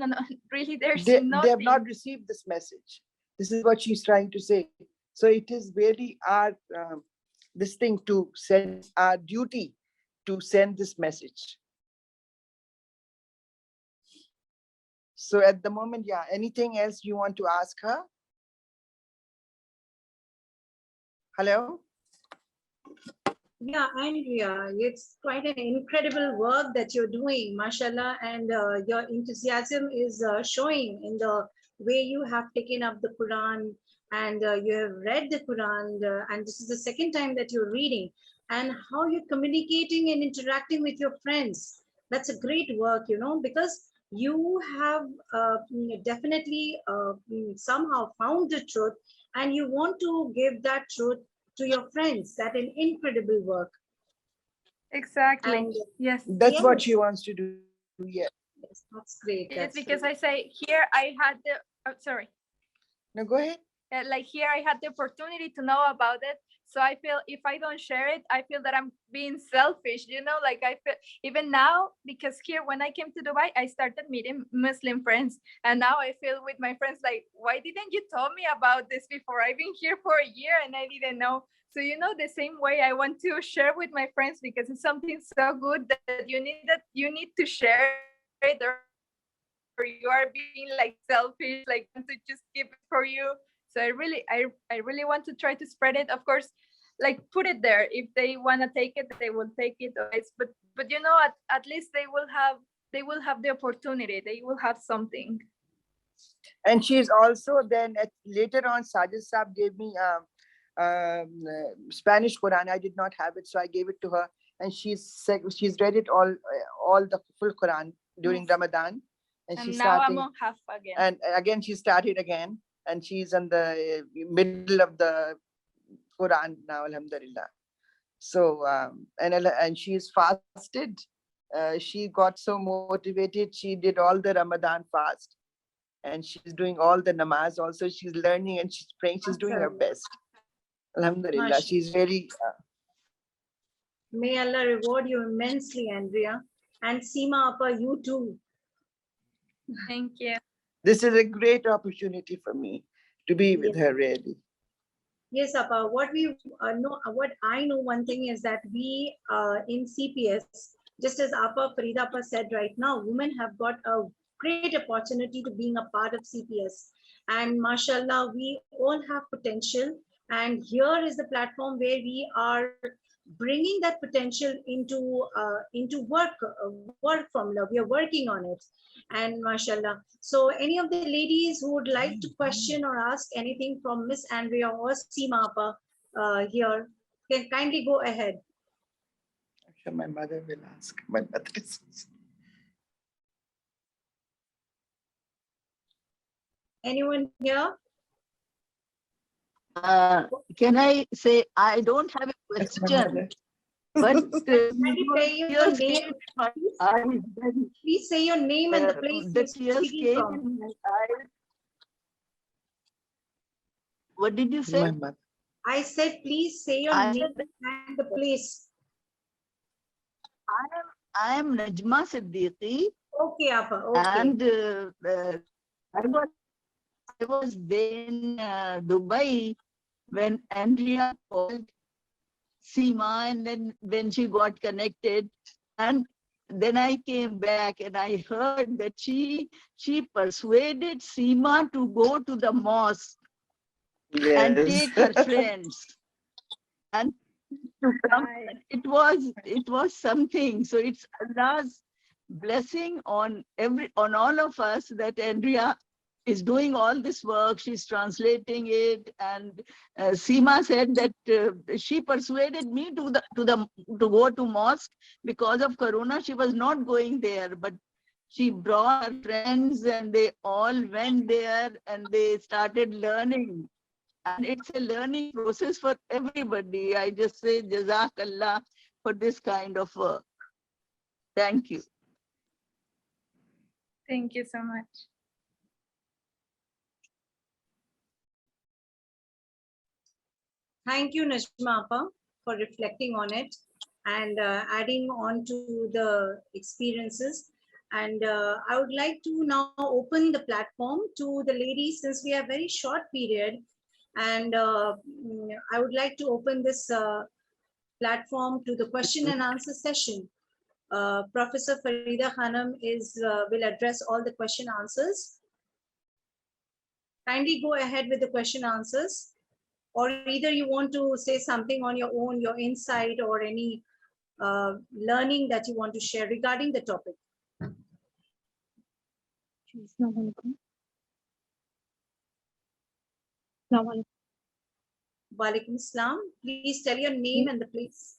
D: Really, there's
C: They
D: nothing.
C: have not received this message. This is what she's trying to say. So it is really our this thing to send, our duty to send this message. So at the moment, yeah, anything else you want to ask her? Hello?
A: Yeah, Andrea, it's quite an incredible work that you're doing, mashallah, and your enthusiasm is showing in the way you have taken up the Quran, and you have read the Quran, and this is the second time that you're reading, and how you're communicating and interacting with your friends. That's a great work, you know, because you have definitely somehow found the truth, and you want to give that truth to your friends. That an incredible work.
D: Exactly.
A: And
D: Yes.
C: That's what
A: Yes.
C: she wants to do. Yeah.
A: yes, that's great.
D: It's
A: That's
D: because
A: great.
D: I say here I had the sorry.
C: No, go ahead.
D: Like here I had the opportunity to know about it. So I feel if I don't share it, I feel that I'm being selfish, you know, like I feel even now, because here when I came to Dubai, I started meeting Muslim friends. And now I feel with my friends, like, why didn't you tell me about this before? I've been here for a year and I didn't know. So, you know, the same way I want to share with my friends because it's something so good that you need to share it, or you are being like selfish, like to just keep it for you. So I really want to try to spread it. Of course, like put it there. If they want to take it, they will take it. But you know, at least they will have the opportunity. They will have something.
C: And she's also then later on, Sajid Saab gave me Spanish Quran. I did not have it, so I gave it to her, and she's read it all the full Quran during
D: Yes.
C: Ramadan, and
D: And
C: she's
D: now
C: starting.
D: I'm on half again.
C: And again, she started again, and she's in the middle of the Quran now, alhamdulillah. So and she's fasted. She got so motivated. She did all the Ramadan fast, and she's doing all the namaz. Also, she's learning and she's praying. She's doing her best. Alhamdulillah,
A: Mashallah.
C: she's very.
A: May Allah reward you immensely, Andrea. And Seema Appa, you too.
D: Thank you.
C: This is a great opportunity for me to be with her, really.
A: Yes, Appa. What we know, what I know, one thing is that we in CPS, just as Appa Farida Appa said right now, women have got a great opportunity to being a part of CPS. And mashallah, we all have potential. And here is the platform where we are bringing that potential into work formula. We are working on it. And mashallah. So any of the ladies who would like to question or ask anything from Miss Andrea or Seema Appa here, can kindly go ahead.
C: I'm sure my mother will ask. My mother is.
A: Anyone here?
E: Can I say I don't have a
C: That's my
E: question,
C: mother.
E: but
A: Kindly say your
E: tears
A: name,
E: came in my
A: please.
E: eyes when
A: Please say your name and the place
E: the
A: you're
E: tears
A: speaking
E: came
A: from.
E: in my eyes. What did you
C: My
E: say?
C: mother.
A: I said, please say your
E: I
A: name
E: said
A: and the place.
E: I am Najma Siddiqui
A: Okay, Appa. Okay.
E: And I was in Dubai when Andrea called Seema, and then when she got connected, and then I came back and I heard that she persuaded Seema to go to the mosque and
C: Yes.
E: take her friends and to come. It was something. So it's Allah's blessing on all of us that Andrea is doing all this work. She's translating it, and Seema said that she persuaded me to go to mosque because of Corona. She was not going there, but she brought her friends, and they all went there, and they started learning. And it's a learning process for everybody. I just say Jazakallah for this kind of work. Thank you.
D: Thank you so much.
A: Thank you, Najma Appa, for reflecting on it and adding on to the experiences. And I would like to now open the platform to the ladies, since we have very short period. And I would like to open this platform to the question and answer session. Professor Farida Khanam will address all the question answers. Kindly go ahead with the question answers, or either you want to say something on your own, your insight, or any learning that you want to share regarding the topic. Walaikum Assalam. Please tell your name and the place.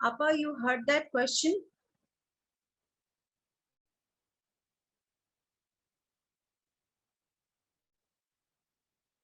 A: Appa, you heard that question?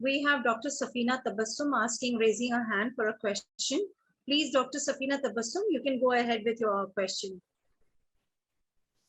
A: We have Dr. Safina Tabassum raising her hand for a question. Please, Dr. Safina Tabassum, you can go ahead with your question.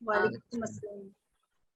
A: Walaikum assalam.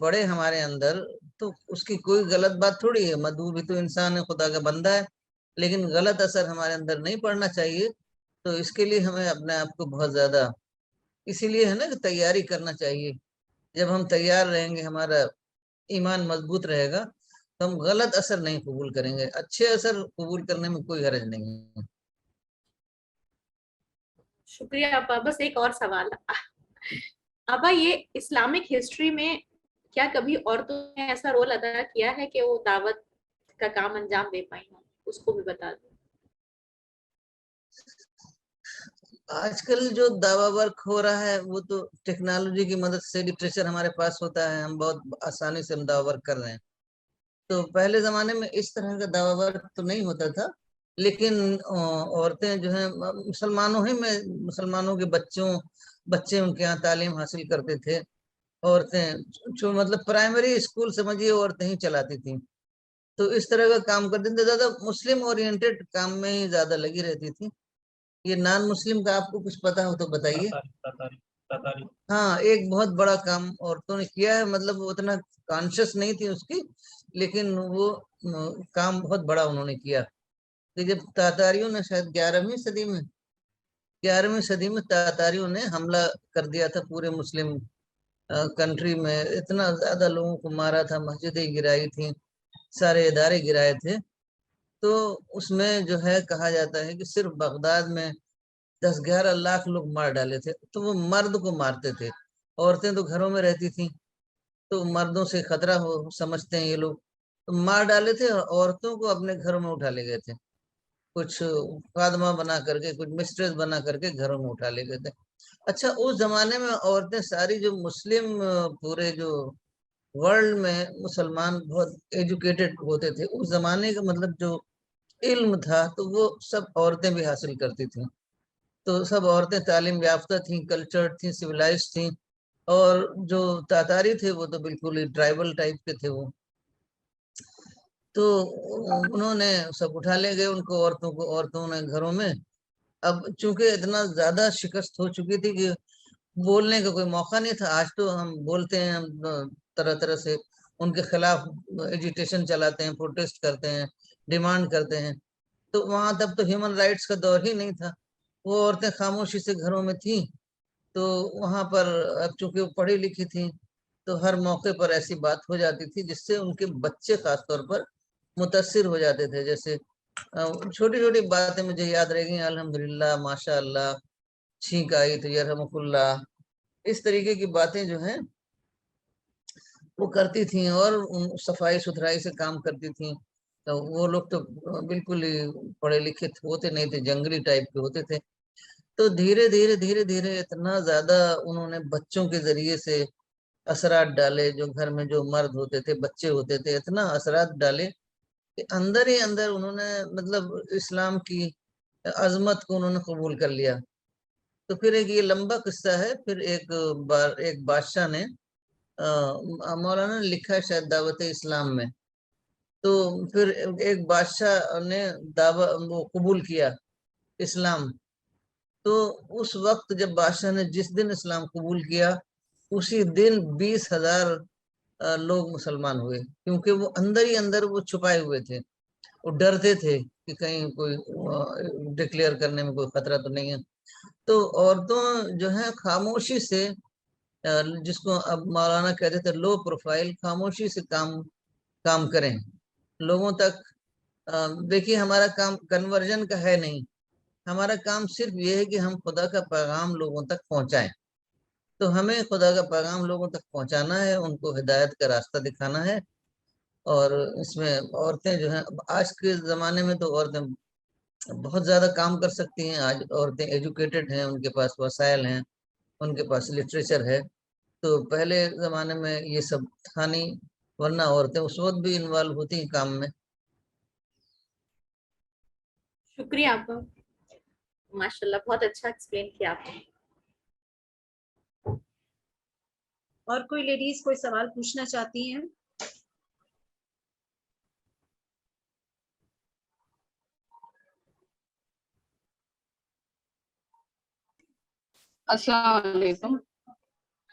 B: پڑے ہمارے اندر تو اس کی کوئی غلط بات تھوڑی ہے. مدعو بھی تو انسان ہے, خدا کا بندہ ہے, لیکن غلط اثر ہمارے اندر نہیں پڑنا چاہیے. تو اس کے لیے ہمیں اپنے آپ کو بہت زیادہ, اسی لیے ہے نا کہ تیاری کرنا چاہیے. جب ہم تیار رہیں گے, ہمارا ایمان مضبوط رہے گا, تو ہم غلط اثر نہیں قبول کریں گے. اچھے اثر قبول کرنے میں کوئی حرج نہیں ہے.
F: شکریہ ابا. بس ایک اور سوال ابا, یہ اسلامک ہسٹری میں کیا کبھی عورتوں نے ایسا رول ادا کیا ہے کہ وہ دعوت کا کام انجام دے پائی ہوں؟ اس کو بھی بتا دیں.
B: آج کل جو دعوی ورک ہو رہا ہے وہ تو ٹیکنالوجی کی مدد سے, لٹریچر ہمارے پاس ہوتا ہے, ہم بہت آسانی سے ہم دعوی ورک کر رہے ہیں. تو پہلے زمانے میں اس طرح کا دعوی ورک تو نہیں ہوتا تھا, لیکن عورتیں جو ہیں مسلمانوں ہی میں, مسلمانوں کے بچے ان کے یہاں تعلیم حاصل کرتے تھے. عورتیں جو مطلب پرائمری اسکول سمجھیے عورتیں ہی چلاتی تھیں. تو اس طرح کا کام کرتے تھے, زیادہ مسلم اورینٹیڈ کام میں ہی زیادہ لگی رہتی تھی. یہ نان مسلم کا آپ کو کچھ پتا ہو تو بتائیے.
G: تاتاری.
B: ہاں, ایک بہت بڑا کام عورتوں نے کیا ہے, مطلب وہ اتنا کانشیس نہیں تھی اس کی, لیکن وہ کام بہت بڑا انہوں نے کیا. کہ جب تاتاریوں نے شاید 11ویں صدی میں تاتاریوں نے حملہ کر دیا تھا پورے مسلم کنٹری میں, اتنا زیادہ لوگوں کو مارا تھا, مسجدیں گرائی تھیں, سارے ادارے گرائے تھے. تو اس میں جو ہے کہا جاتا ہے کہ صرف بغداد میں 10-11 لاکھ لوگ مار ڈالے تھے. تو وہ مرد کو مارتے تھے, عورتیں تو گھروں میں رہتی تھیں, تو مردوں سے خطرہ ہو سمجھتے ہیں یہ لوگ, تو مار ڈالے تھے. اور عورتوں کو اپنے گھروں میں اٹھا لے گئے تھے, کچھ خادمہ بنا کر کے, کچھ مسٹریس بنا کر کے گھروں میں اٹھا لے گئے تھے. اچھا, اس زمانے میں عورتیں ساری, جو مسلم پورے جو ورلڈ میں مسلمان بہت ایجوکیٹڈ ہوتے تھے اس زمانے کا, مطلب جو علم تھا تو وہ سب عورتیں بھی حاصل کرتی تھیں. تو سب عورتیں تعلیم یافتہ تھیں, کلچرڈ تھیں, سویلائز تھیں. اور جو تاتاری تھے وہ تو بالکل ہی ٹرائبل ٹائپ کے تھے وہ. تو انہوں نے سب اٹھا لے گئے ان کو, عورتوں نے گھروں میں. اب چونکہ اتنا زیادہ شکست ہو چکی تھی کہ بولنے کا کوئی موقع نہیں تھا. آج تو ہم بولتے ہیں, ہم طرح طرح سے ان کے خلاف ایجیٹیشن چلاتے ہیں, پروٹیسٹ کرتے ہیں, ڈیمانڈ کرتے ہیں. تو وہاں تب تو ہیومن رائٹس کا دور ہی نہیں تھا, وہ عورتیں خاموشی سے گھروں میں تھیں. تو وہاں پر اب چونکہ وہ پڑھی لکھی تھیں تو ہر موقع پر ایسی بات ہو جاتی تھی جس سے ان کے بچے خاص طور پر متاثر ہو جاتے تھے. جیسے چھوٹی چھوٹی باتیں مجھے یاد رہ گئی, الحمدللہ, ماشاء اللہ, چھینک آئی تو یرحمک اللہ, اس طریقے کی باتیں جو ہیں وہ کرتی تھیں. اور صفائی ستھرائی سے کام کرتی تھیں. تو وہ لوگ تو بالکل ہی پڑھے لکھے ہوتے نہیں تھے, جنگلی ٹائپ کے ہوتے تھے. تو دھیرے دھیرے اتنا زیادہ انہوں نے بچوں کے ذریعے سے اثرات ڈالے, جو گھر میں جو مرد ہوتے تھے, بچے ہوتے تھے, اتنا اثرات ڈالے کہ اندر ہی اندر انہوں نے مطلب اسلام کی عظمت کو انہوں نے قبول کر لیا. تو پھر ایک یہ لمبا قصہ ہے. پھر ایک بادشاہ نے, مولانا نے لکھا ہے شاید دعوت اسلام میں, تو پھر ایک بادشاہ نے وہ قبول کیا اسلام. تو اس وقت جب بادشاہ نے جس دن اسلام قبول کیا اسی دن 20,000 لوگ مسلمان ہوئے, کیونکہ وہ اندر ہی اندر وہ چھپائے ہوئے تھے, وہ ڈرتے تھے کہ کہیں کوئی ڈکلیئر کرنے میں کوئی خطرہ تو نہیں ہے. تو عورتوں جو ہیں خاموشی سے, جس کو اب مولانا کہتے تھے لو پروفائل, خاموشی سے کام کریں لوگوں تک. دیکھیے ہمارا کام کنورژن کا ہے نہیں, ہمارا کام صرف یہ ہے کہ ہم خدا کا پیغام لوگوں تک پہنچائیں. تو ہمیں خدا کا پیغام لوگوں تک پہنچانا ہے, ان کو ہدایت کا راستہ دکھانا ہے. اور اس میں عورتیں جو ہیں, آج کے زمانے میں تو عورتیں بہت زیادہ کام کر سکتی ہیں. آج عورتیں ایجوکیٹڈ ہیں, ان کے پاس وسائل ہیں, ان کے پاس لٹریچر ہے. تو پہلے زمانے میں یہ سب تھا نہیں, ورنہ عورتیں اس وقت بھی انوالو ہوتی ہیں کام میں.
F: شکریہ آپ کا, ماشاء اللہ بہت اچھا ایکسپلین کیا آپ نے.
A: اور کوئی لیڈیز کوئی سوال پوچھنا چاہتی ہیں؟
H: السلام علیکم.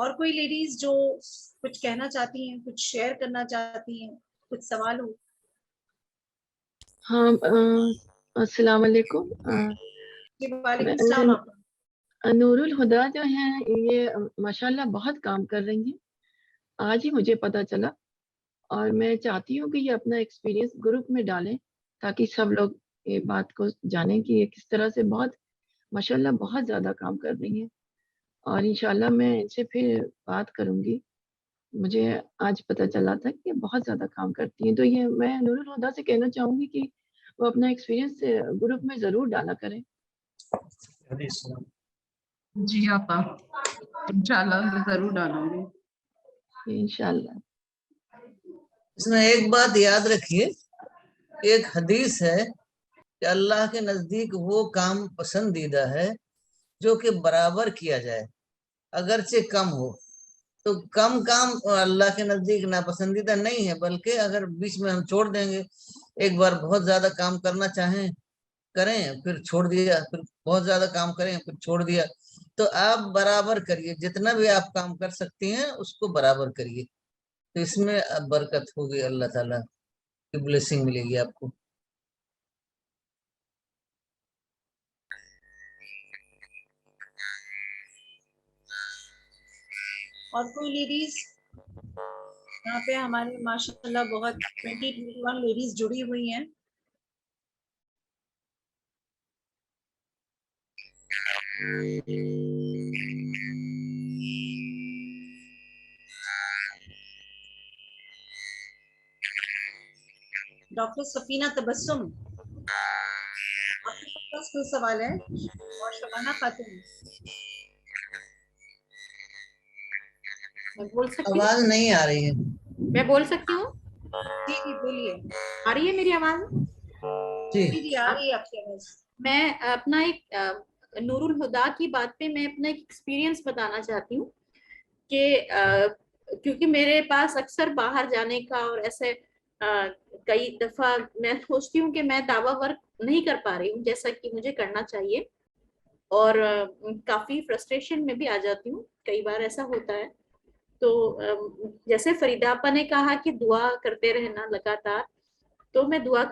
A: اور کوئی لیڈیز جو کچھ کہنا چاہتی ہیں, کچھ شیئر کرنا چاہتی ہیں, کچھ سوال ہو؟
I: ہاں السلام علیکم.
A: جی وعلیکم السلام. آپ
I: نور الہدا جو ہیں یہ ماشاءاللہ بہت کام کر رہی ہیں, آج ہی مجھے پتا چلا, اور میں چاہتی ہوں کہ یہ اپنا ایکسپیرینس گروپ میں ڈالیں تاکہ سب لوگ یہ بات کو جانیں کہ یہ کس طرح سے بہت ماشاءاللہ بہت زیادہ کام کر رہی ہیں. اور انشاءاللہ میں ان سے پھر بات کروں گی. مجھے آج پتہ چلا تھا کہ بہت زیادہ کام کرتی ہیں, تو یہ میں نور الہدا سے کہنا چاہوں گی کہ وہ اپنا ایکسپیرینس گروپ میں ضرور ڈالا کریں.
H: جی آپا انشاءاللہ ضرور ڈالوں گی.
I: انشاءاللہ.
B: اس میں ایک بات یاد رکھیے, ایک حدیث ہے کہ اللہ کے نزدیک وہ کام پسندیدہ ہے جو کہ برابر کیا جائے, اگرچہ کم ہو. تو کم کام اللہ کے نزدیک ناپسندیدہ نہیں ہے, بلکہ اگر بیچ میں ہم چھوڑ دیں گے, ایک بار بہت زیادہ کام کرنا چاہیں کریں, پھر چھوڑ دیا, پھر بہت زیادہ کام کریں, پھر چھوڑ دیا, تو آپ برابر کریے, جتنا بھی آپ کام کر سکتی ہیں اس کو برابر کریے, تو اس میں برکت ہوگی, اللہ تعالیٰ کی بلیسنگ ملے گی آپ کو.
A: اور کوئی لیڈیز یہاں پہ ہمارے ماشاءاللہ بہت 21 لیڈیز جڑی ہوئی ہیں. ڈاکٹر سفینہ تبسم, آپ کے پاس کوئی سوال ہے؟ اور شبانہ خاتون,
F: میں بول سکتی ہوں؟
B: آواز نہیں آ رہی ہے.
F: میں بول سکتی ہوں؟
A: جی جی بولیے.
F: آ رہی ہے میری آواز؟
B: جی
A: جی جی آ رہی ہے آپ کی آواز.
F: میں اپنا ایک نور الہدا کی بات پہ میں اپنا ایک ایکسپیرینس بتانا چاہتی ہوں کہ کیونکہ میرے پاس اکثر باہر جانے کا اور ایسے کئی دفعہ میں سوچتی ہوں کہ میں دعویٰ ورک نہیں کر پا رہی ہوں جیسا کہ مجھے کرنا چاہیے, اور کافی فرسٹریشن میں بھی آ جاتی ہوں, کئی بار ایسا ہوتا ہے. تو جیسے فریدہ آپا نے کہا کہ دعا کرتے رہنا لگاتار, تو میں دعا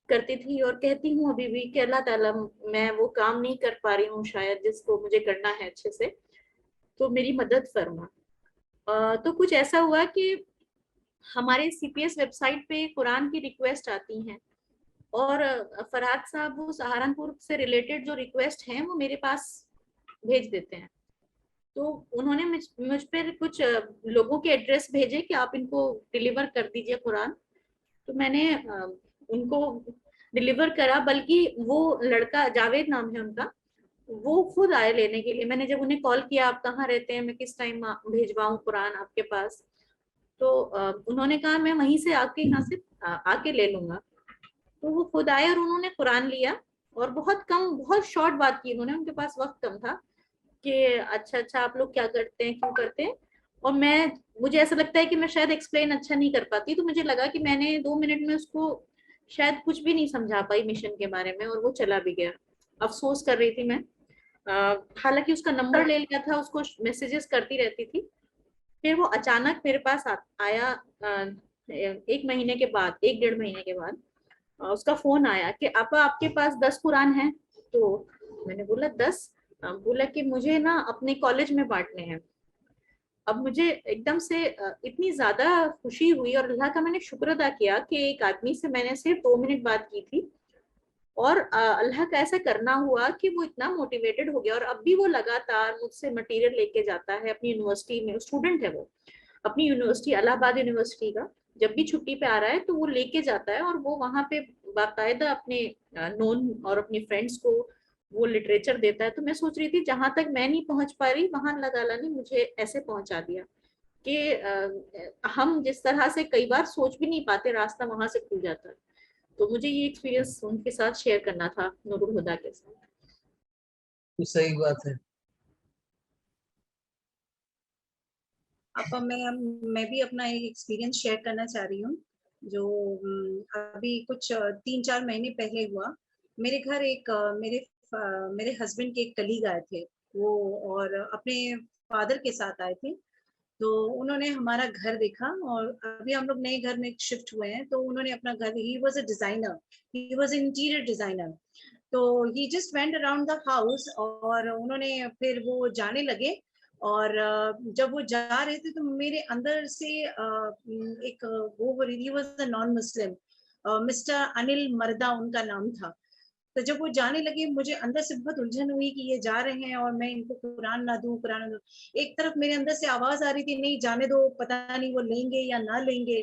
F: کرتی تھی اور کہتی ہوں ابھی بھی کہ اللہ تعالیٰ میں وہ کام نہیں کر پا رہی ہوں شاید جس کو مجھے کرنا ہے اچھے سے, تو میری مدد فرما. تو کچھ ایسا ہوا کہ ہمارے سی پی ایس ویب سائٹ پہ قرآن کی ریکویسٹ آتی ہیں, اور فرحات صاحب وہ سہارنپور سے ریلیٹڈ جو ریکویسٹ ہیں وہ میرے پاس بھیج دیتے ہیں. تو انہوں نے مجھ پہ کچھ لوگوں کے ایڈریس بھیجے کہ آپ ان کو ڈیلیور کر دیجئے قرآن. تو میں نے ان کو ڈیلیور کرا, بلکہ وہ لڑکا جاوید نام ہے ان کا, وہ خود آئے لینے کے لیے. میں نے جب انہیں کال کیا آپ کہاں رہتے ہیں, میں کس ٹائم بھیجواؤں قرآن آپ کے پاس, تو انہوں نے کہا میں وہیں سے آ کے یہاں سے آ کے لے لوں گا. تو وہ خود آئے اور انہوں نے قرآن لیا, اور بہت شارٹ بات کی انہوں نے, ان کے پاس وقت کم تھا کہ اچھا آپ لوگ کیا کرتے ہیں, کیوں کرتے ہیں. اور مجھے ایسا لگتا ہے کہ میں شاید ایکسپلین اچھا نہیں کر پاتی, تو مجھے لگا کہ میں نے 2 منٹ میں اس کو شاید کچھ بھی نہیں سمجھا پائی مشن کے بارے میں, اور وہ چلا بھی گیا. افسوس کر رہی تھی میں, حالانکہ اس کا نمبر لے لیا تھا, اس کو میسیجز کرتی رہتی تھی. پھر وہ اچانک میرے پاس آیا 1 مہینے کے بعد, 1-1.5 مہینے کے بعد اس کا فون آیا کہ آپا آپ کے پاس 10 قرآن ہیں. تو میں نے بولا 10, بولا کہ مجھے نا اپنے کالج میں بانٹنے ہیں. اب مجھے ایک دم سے اتنی زیادہ خوشی ہوئی, اور اللہ کا میں نے شکر ادا کیا کہ ایک آدمی سے میں نے صرف 2 منٹ بات کی تھی, اور اللہ کا ایسا کرنا ہوا کہ وہ اتنا موٹیویٹڈ ہو گیا, اور اب بھی وہ لگاتار مجھ سے مٹیریل لے کے جاتا ہے اپنی یونیورسٹی میں. اسٹوڈنٹ ہے وہ, اپنی یونیورسٹی الہ آباد یونیورسٹی کا, جب بھی چھٹی پہ آ رہا ہے تو وہ لے کے جاتا ہے, اور وہ وہاں پہ باقاعدہ اپنے نون اور اپنی فرینڈس کو وہ لٹریچر دیتا ہے. تو میں سوچ رہی تھی جہاں تک میں نہیں پہنچ پا رہی, وہاں اللہ تعالیٰ نے مجھے ایسے پہنچا دیا کہ ہم جس طرح سے کئی بار سوچ بھی نہیں پاتے, راستہ وہاں سے کھل جاتا ہے. تو مجھے یہ ایکسپیرینس ان کے ساتھ شیئر کرنا تھا, نور الہدا کے ساتھ.
B: صحیح بات ہے.
A: اب میں بھی اپنا ایک ایکسپیرینس شیئر کرنا چاہ رہی ہوں, جو ابھی کچھ 3-4 مہینے پہلے ہوا. میرے گھر ایک میرے ہسبینڈ کے ایک کلیگ آئے تھے, وہ اور اپنے فادر کے ساتھ آئے تھے. تو انہوں نے ہمارا گھر دیکھا اور ابھی ہم لوگ نئے گھر میں شفٹ ہوئے ہیں تو انہوں نے اپنا گھر ہی was a designer he was interior designer تو he just went around the house اور انہوں نے پھر وہ جانے لگے اور جب وہ جا رہے تھے تو میرے اندر سے ایک وہ ہو رہی تھی was a non Muslim mister Anil مردا ان کا نام تھا تو جب وہ جانے لگے مجھے اندر سے بہت الجھن ہوئی کہ یہ جا رہے ہیں اور میں ان کو قرآن نہ دوں قرآن نہ دوں ایک طرف میرے اندر سے آواز آ رہی تھی نہیں جانے دو پتہ نہیں وہ لیں گے یا نہ لیں گے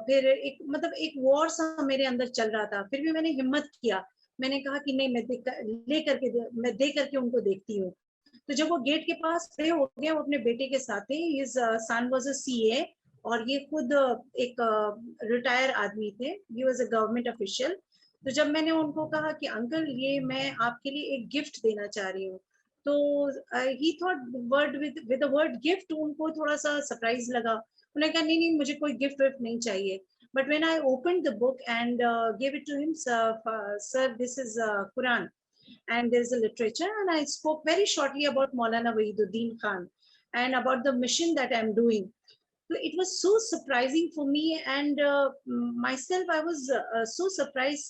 A: پھر ایک مطلب ایک وار سا میرے اندر چل رہا تھا پھر بھی میں نے ہمت کیا میں نے کہا کہ نہیں میں دے کر کے ان کو دیکھتی ہوں تو جب وہ گیٹ کے پاس کھڑے ہو گئے وہ اپنے بیٹے کے ساتھ his son was a CA اور یہ خود ایک ریٹائر آدمی تھے ہی واز اے گورنمنٹ افیشیل تو جب میں نے ان کو کہا کہ انکل یہ میں آپ کے لیے ایک گفٹ دینا چاہ رہی ہوں تو he thought word with word gift ان کو تھوڑا سا سرپرائز لگا انہوں نے کہا نہیں نہیں مجھے کوئی گفٹ وفٹ نہیں چاہیے but when I open the book and give it to him sir this is Quran and there's a literature and I spoke very shortly about Maulana Wahiduddin Khan and about the mission that I'm doing. So it was so surprising for me and myself I was so surprised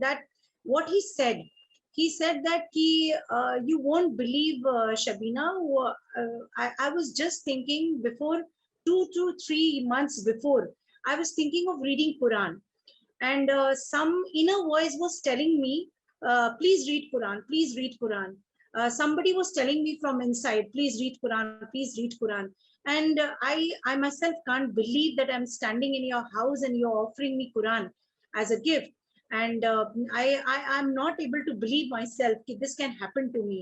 A: that what he said that you won't believe Shabina I was just thinking before 2 to 3 months before I was thinking of reading Quran and some inner voice was telling me please read Quran, please read Quran. Somebody was telling me from inside, please read Quran, please read Quran. And I myself can't believe that I'm standing in your house and you're offering me Quran as a gift. And I'm not able to believe myself that this can happen to me.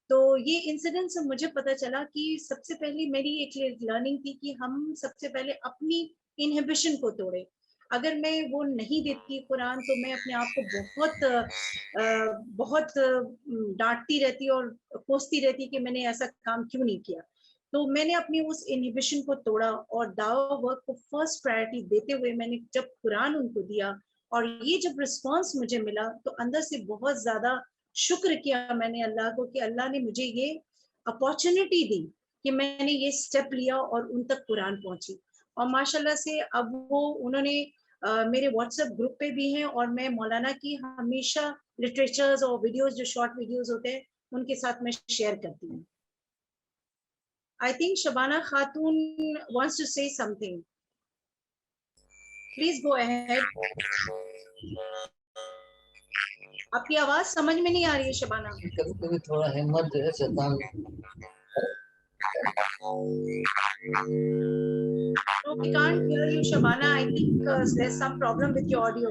A: تو یہ incident سے مجھے پتا چلا کہ سب سے پہلی میری ایک لرننگ تھی کہ ہم سب سے پہلے اپنی انہیبیشن کو توڑے اگر میں وہ نہیں دیتی قرآن تو میں اپنے آپ کو بہت ڈانٹتی رہتی اور کوستی رہتی کہ میں نے ایسا کام کیوں نہیں کیا تو میں نے اپنی اس انہیبیشن کو توڑا اور دعویٰ ورک کو فرسٹ پرائرٹی دیتے ہوئے میں نے جب قرآن ان کو دیا اور یہ جب رسپانس مجھے ملا تو اندر سے بہت زیادہ شکر کیا میں نے اللہ کو کہ اللہ نے مجھے یہ اپارچونٹی دی کہ میں نے یہ سٹیپ لیا اور ان تک قرآن پہنچی اور ماشاءاللہ سے اب وہ انہوں نے میرے واٹس ایپ گروپ پہ بھی ہیں اور میں مولانا کی ہمیشہ لٹریچرز اور ویڈیوز جو شارٹ ویڈیوز ہوتے ہیں ان کے ساتھ میں شیئر کرتی ہوں. I think Shabana Khatun wants to say something. Please go ahead. آپ کی آواز سمجھ میں نہیں آ رہی ہے شبانہ.
B: کبھی کبھی تھوڑا ہمت جو ہے شیطان
A: No, we can't hear you, Shabana. I think there's some problem with your audio.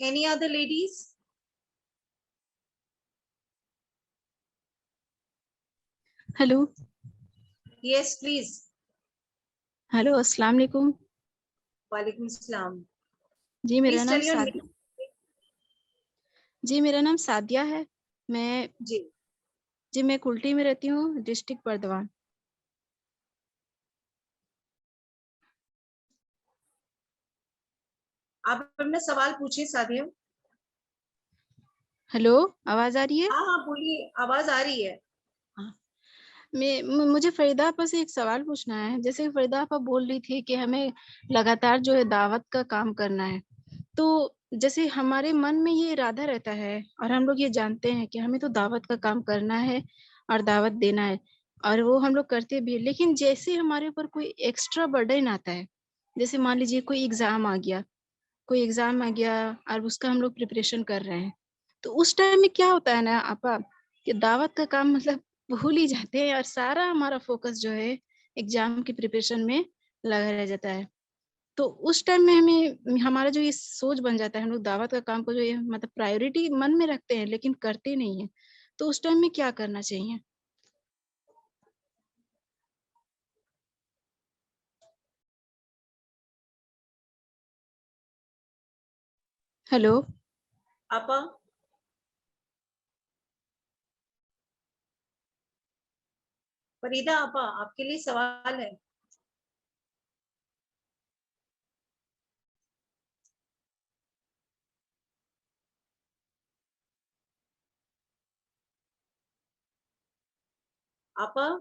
A: Any other ladies?
J: Hello.
A: Yes, please.
J: Hello, Assalamu alaikum.
A: Walaikum assalam.
J: جی میرا
A: Please
J: نام
A: tell your
J: سعدیہ
A: name.
J: جی میرا نام سعدیہ ہے
A: جی
J: میں کلٹی میں رہتی ہوں ڈسٹرکٹ بردوان.
A: آپ اپنا سوال پوچھیں سادیہ.
J: ہلو آواز آ رہی ہے؟
A: ہاں بولیے آواز آ رہی ہے.
J: مجھے فریدہ آپا سے ایک سوال پوچھنا ہے. جیسے فریدہ آپا بول رہی تھی کہ ہمیں لگاتار جو ہے دعوت کا کام کرنا ہے تو جیسے ہمارے من میں یہ ارادہ رہتا ہے اور ہم لوگ یہ جانتے ہیں کہ ہمیں تو دعوت کا کام کرنا ہے اور دعوت دینا ہے اور وہ ہم لوگ کرتے بھی. لیکن جیسے ہمارے اوپر کوئی ایکسٹرا برڈن آتا ہے جیسے مان لیجیے کوئی ایگزام آ گیا اور اس کا ہم لوگ پریپریشن کر رہے ہیں تو اس ٹائم میں کیا ہوتا ہے نا آپا کہ دعوت کا کام مطلب بھول ہی جاتے ہیں اور سارا ہمارا فوکس جو ہے ایگزام کی پریپریشن میں لگا رہ جاتا ہے. تو اس ٹائم میں ہمارا جو یہ سوچ بن جاتا ہے ہم لوگ دعوت کا کام کو جو مطلب پرائیورٹی من میں رکھتے ہیں لیکن کرتے نہیں ہیں تو اس ٹائم میں کیا کرنا چاہیے؟ ہلو
A: آپا فریدہ آپا آپ کے لیے سوال ہے. Apa,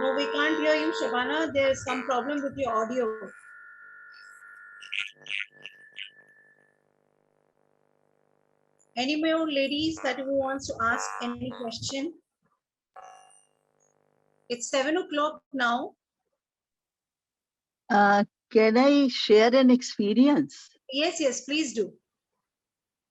A: No, we can't hear you, Shabana. There is some problem with your audio. Any more ladies that who wants to ask any question? It's 7 o'clock now.
E: Can I share an experience?
A: Yes, yes, please do.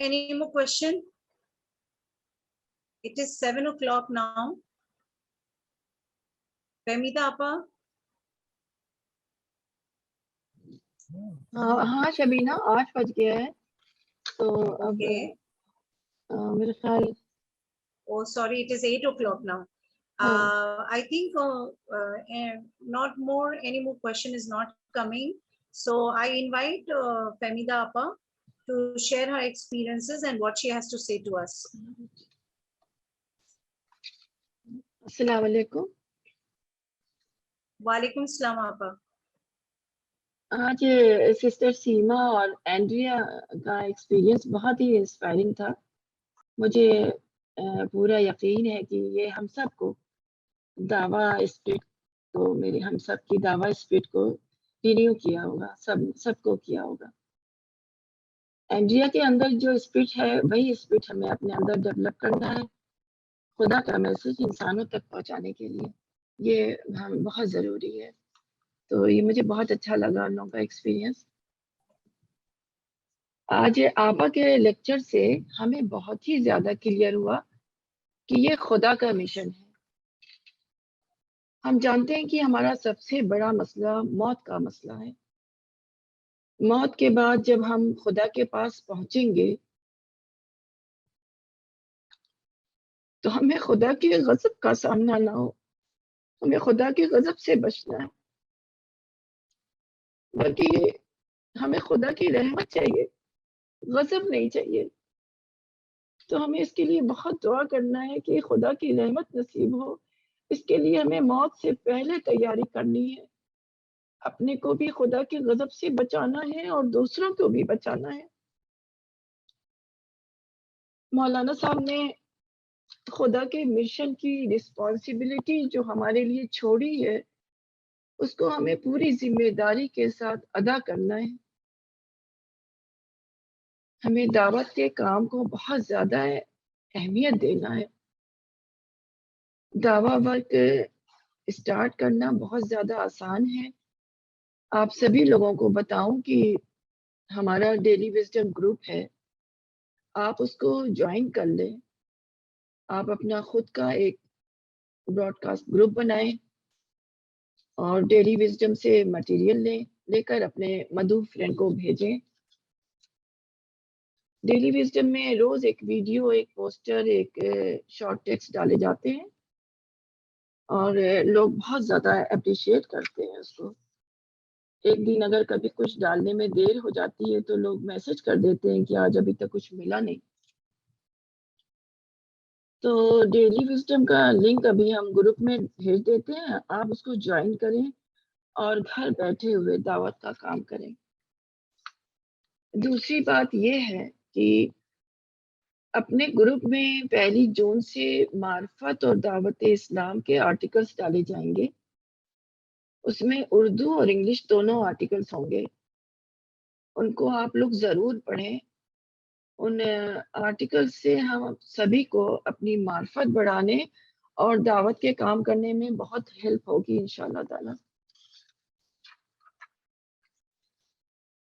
A: Any more question? It is 7 o'clock now. Femida Appa.
I: ہاں شبینہ 8 بج گیا ہے تو اب
A: Okay.
I: میرے خیال
A: Oh, sorry, it is 8 o'clock now. I think not more, any more question is not coming. So I invite Femida Appa to share her experiences and what she has to say to us.
I: السلام علیکم.
A: Walaikum Assalam Appa.
I: آج sister سیما اور Andrea کا experience بہت ہی inspiring تھا. مجھے پورا یقین ہے کہ یہ ہم سب کو دعویٰ اسپرٹ کو ہم سب کی دعویٰ اسپرٹ کو رینیو کیا ہوگا, سب کو کیا ہوگا. اینڈریا کے اندر جو اسپرٹ ہے وہی اسپرٹ ہمیں اپنے اندر ڈیولپ کرنا ہے, خدا کا میسج انسانوں تک پہنچانے کے لیے. یہ بہت ضروری ہے. تو یہ مجھے بہت اچھا لگا ان لوگوں کا ایکسپیرینس. آج آپا کے لیکچر سے ہمیں بہت ہی زیادہ کلیئر ہوا کہ یہ خدا کا مشن ہے. ہم جانتے ہیں کہ ہمارا سب سے بڑا مسئلہ موت کا مسئلہ ہے. موت کے بعد جب ہم خدا کے پاس پہنچیں گے تو ہمیں خدا کے غضب کا سامنا نہ ہو, ہمیں خدا کے غضب سے بچنا ہے, بلکہ ہمیں خدا کی رحمت چاہیے, غضب نہیں چاہیے. تو ہمیں اس کے لیے بہت دعا کرنا ہے کہ خدا کی رحمت نصیب ہو. اس کے لیے ہمیں موت سے پہلے تیاری کرنی ہے. اپنے کو بھی خدا کے غضب سے بچانا ہے اور دوسروں کو بھی بچانا ہے. مولانا صاحب نے خدا کے مشن کی رسپانسبلٹی جو ہمارے لیے چھوڑی ہے اس کو ہمیں پوری ذمہ داری کے ساتھ ادا کرنا ہے. ہمیں دعوت کے کام کو بہت زیادہ اہمیت دینا ہے. دعویٰ ورک اسٹارٹ کرنا بہت زیادہ آسان ہے. آپ سبھی لوگوں کو بتاؤں کہ ہمارا ڈیلی وزڈم گروپ ہے, آپ اس کو جوائن کر لیں. آپ اپنا خود کا ایک براڈ کاسٹ گروپ بنائیں اور ڈیلی وزڈم سے مٹیریل لے کر اپنے مدعو فرینڈ کو بھیجیں. ڈیلی وزڈم میں روز ایک ویڈیو, ایک پوسٹر, ایک شارٹ ٹیکسٹ ڈالے جاتے ہیں اور لوگ بہت زیادہ اپریشیٹ کرتے ہیں اس کو. ایک دن اگر کبھی کچھ ڈالنے میں دیر ہو جاتی ہے تو لوگ میسج کر دیتے ہیں کہ آج ابھی تک کچھ ملا نہیں. تو ڈیلی وزڈم کا لنک ابھی ہم گروپ میں بھیج دیتے ہیں, آپ اس کو جوائن کریں اور گھر بیٹھے ہوئے دعوت کا کام کریں. دوسری بات یہ ہے کہ اپنے گروپ میں 1 جون سے معرفت اور دعوت اسلام کے آرٹیکلز ڈالے جائیں گے. اس میں اردو اور انگلش دونوں آرٹیکلز ہوں گے. ان کو آپ لوگ ضرور پڑھیں. ان آرٹیکل سے ہم سبھی کو اپنی معرفت بڑھانے اور دعوت کے کام کرنے میں بہت ہیلپ ہوگی انشاءاللہ تعالی.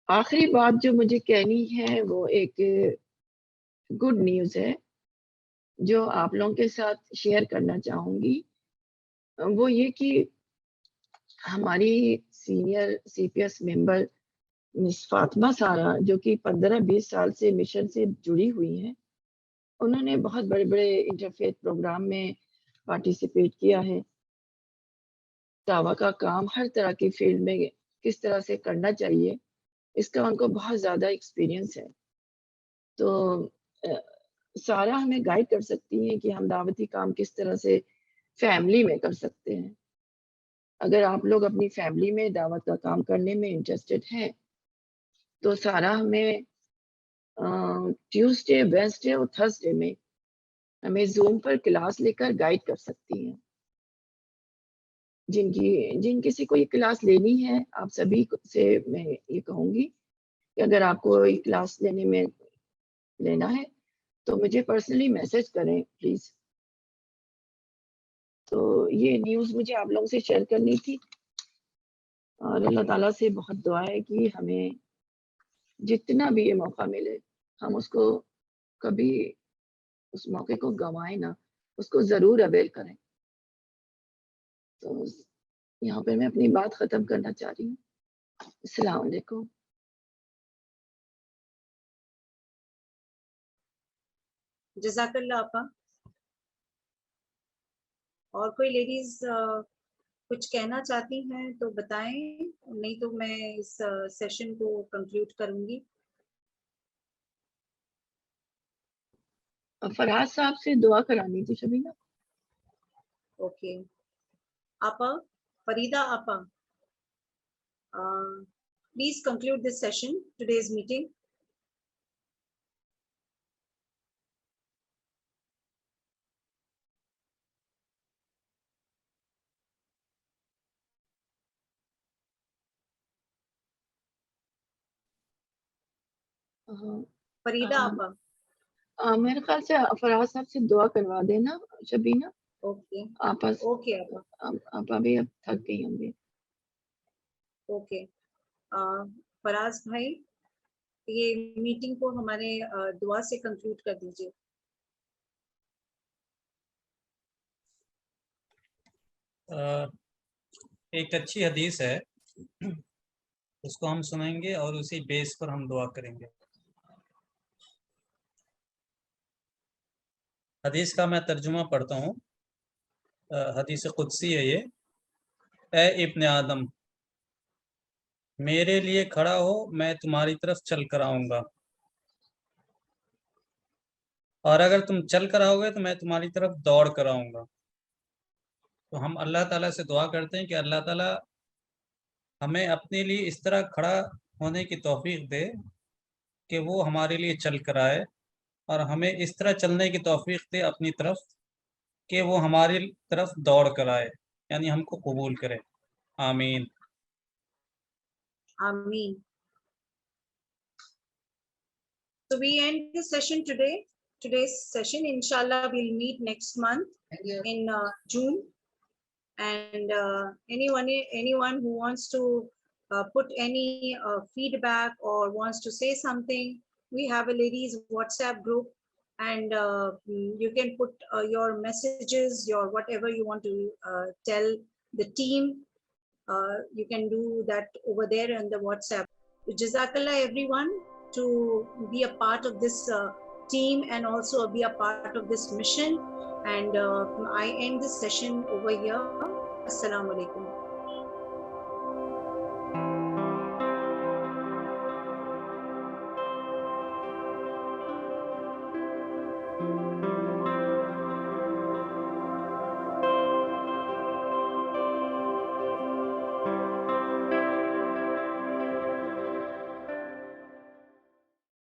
I: آخری بات جو مجھے کہنی ہے وہ ایک گڈ نیوز ہے جو آپ لوگوں کے ساتھ شیئر کرنا چاہوں گی. وہ یہ کہ ہماری senior C P S member مس فاطمہ سارا جو کہ 15-20 سال سے مشن سے جڑی ہوئی ہیں, انہوں نے بہت بڑے بڑے انٹرفیتھ پروگرام میں پارٹیسپیٹ کیا ہے. دعویٰ کا کام ہر طرح کی فیلڈ میں کس طرح سے کرنا چاہیے اس کا ان کو بہت زیادہ ایکسپیرینس ہے. تو سارا ہمیں گائیڈ کر سکتی ہیں کہ ہم دعوتی کام کس طرح سے فیملی میں کر سکتے ہیں. اگر آپ لوگ اپنی فیملی میں دعوت کا کام کرنے میں انٹرسٹڈ ہیں تو سارا ہمیں ٹیوزڈے, وینسڈے اور تھرسڈے میں ہمیں زوم پر کلاس لے کر گائیڈ کر سکتی ہیں. جن کسی کو یہ کلاس لینی ہے آپ سبھی سے میں یہ کہوں گی کہ اگر آپ کو یہ کلاس لینا ہے تو مجھے پرسنلی میسج کریں پلیز. تو یہ نیوز مجھے آپ لوگوں سے شیئر کرنی تھی اور اللہ تعالیٰ سے بہت دعا ہے کہ ہمیں جتنا بھی یہ موقع ملے ہم اس کو کبھی اس موقع کو گنوائیں نہ, اس کو ضرور اویل کریں. تو یہاں پہ میں اپنی بات ختم کرنا چاہ رہی ہوں. السلام علیکم.
A: جزاک اللہ آپا. اور کوئی لیڈیز کچھ کہنا چاہتی ہیں تو بتائیں, نہیں تو میں اس سیشن کو کنکلوڈ کروں گی.
I: فراز صاحب سے دعا کرانی تھی شبینہ.
A: اوکے آپا, فریدہ آپا, please conclude this session, today's meeting. Farida آپا.
I: میرے خیال سے فراز صاحب سے دعا کروا دینا شبینہ.
A: اوکے
I: آپا
A: اوکے آپا.
I: آپا بھی اب تھک گئی ہوں گی.
A: اوکے فراز بھائی, یہ میٹنگ کو ہمارے دعا سے کنکلوڈ کر دیجیے.
G: ایک اچھی حدیث ہے, اس کو ہم سنیں گے اور اسی بیس پر ہم دعا کریں گے. حدیث کا میں ترجمہ پڑھتا ہوں. حدیث قدسی ہے یہ. اے ابن آدم, میرے لیے کھڑا ہو, میں تمہاری طرف چل کر آؤں گا, اور اگر تم چل کر آؤ گے تو میں تمہاری طرف دوڑ کر آؤں گا. تو ہم اللہ تعالیٰ سے دعا کرتے ہیں کہ اللہ تعالیٰ ہمیں اپنے لیے اس طرح کھڑا ہونے کی توفیق دے کہ وہ ہمارے لیے چل کر آئے, اور ہمیں اس طرح چلنے کی توفیق دے اپنی طرف کہ وہ ہماری طرف دوڑ کر آئے, یعنی ہم کو قبول کرے. آمین.
A: آمین. So we end this session today. Today's session, inshallah, we'll meet next month in June. And anyone who wants to put any feedback or wants to say something, we have a ladies WhatsApp group, and you can put your messages, your whatever you want to tell the team. You can do that over there in the WhatsApp. Jazakallah everyone to be a part of this team and also be a part of this mission. And I end this session over here. Assalamu alaikum.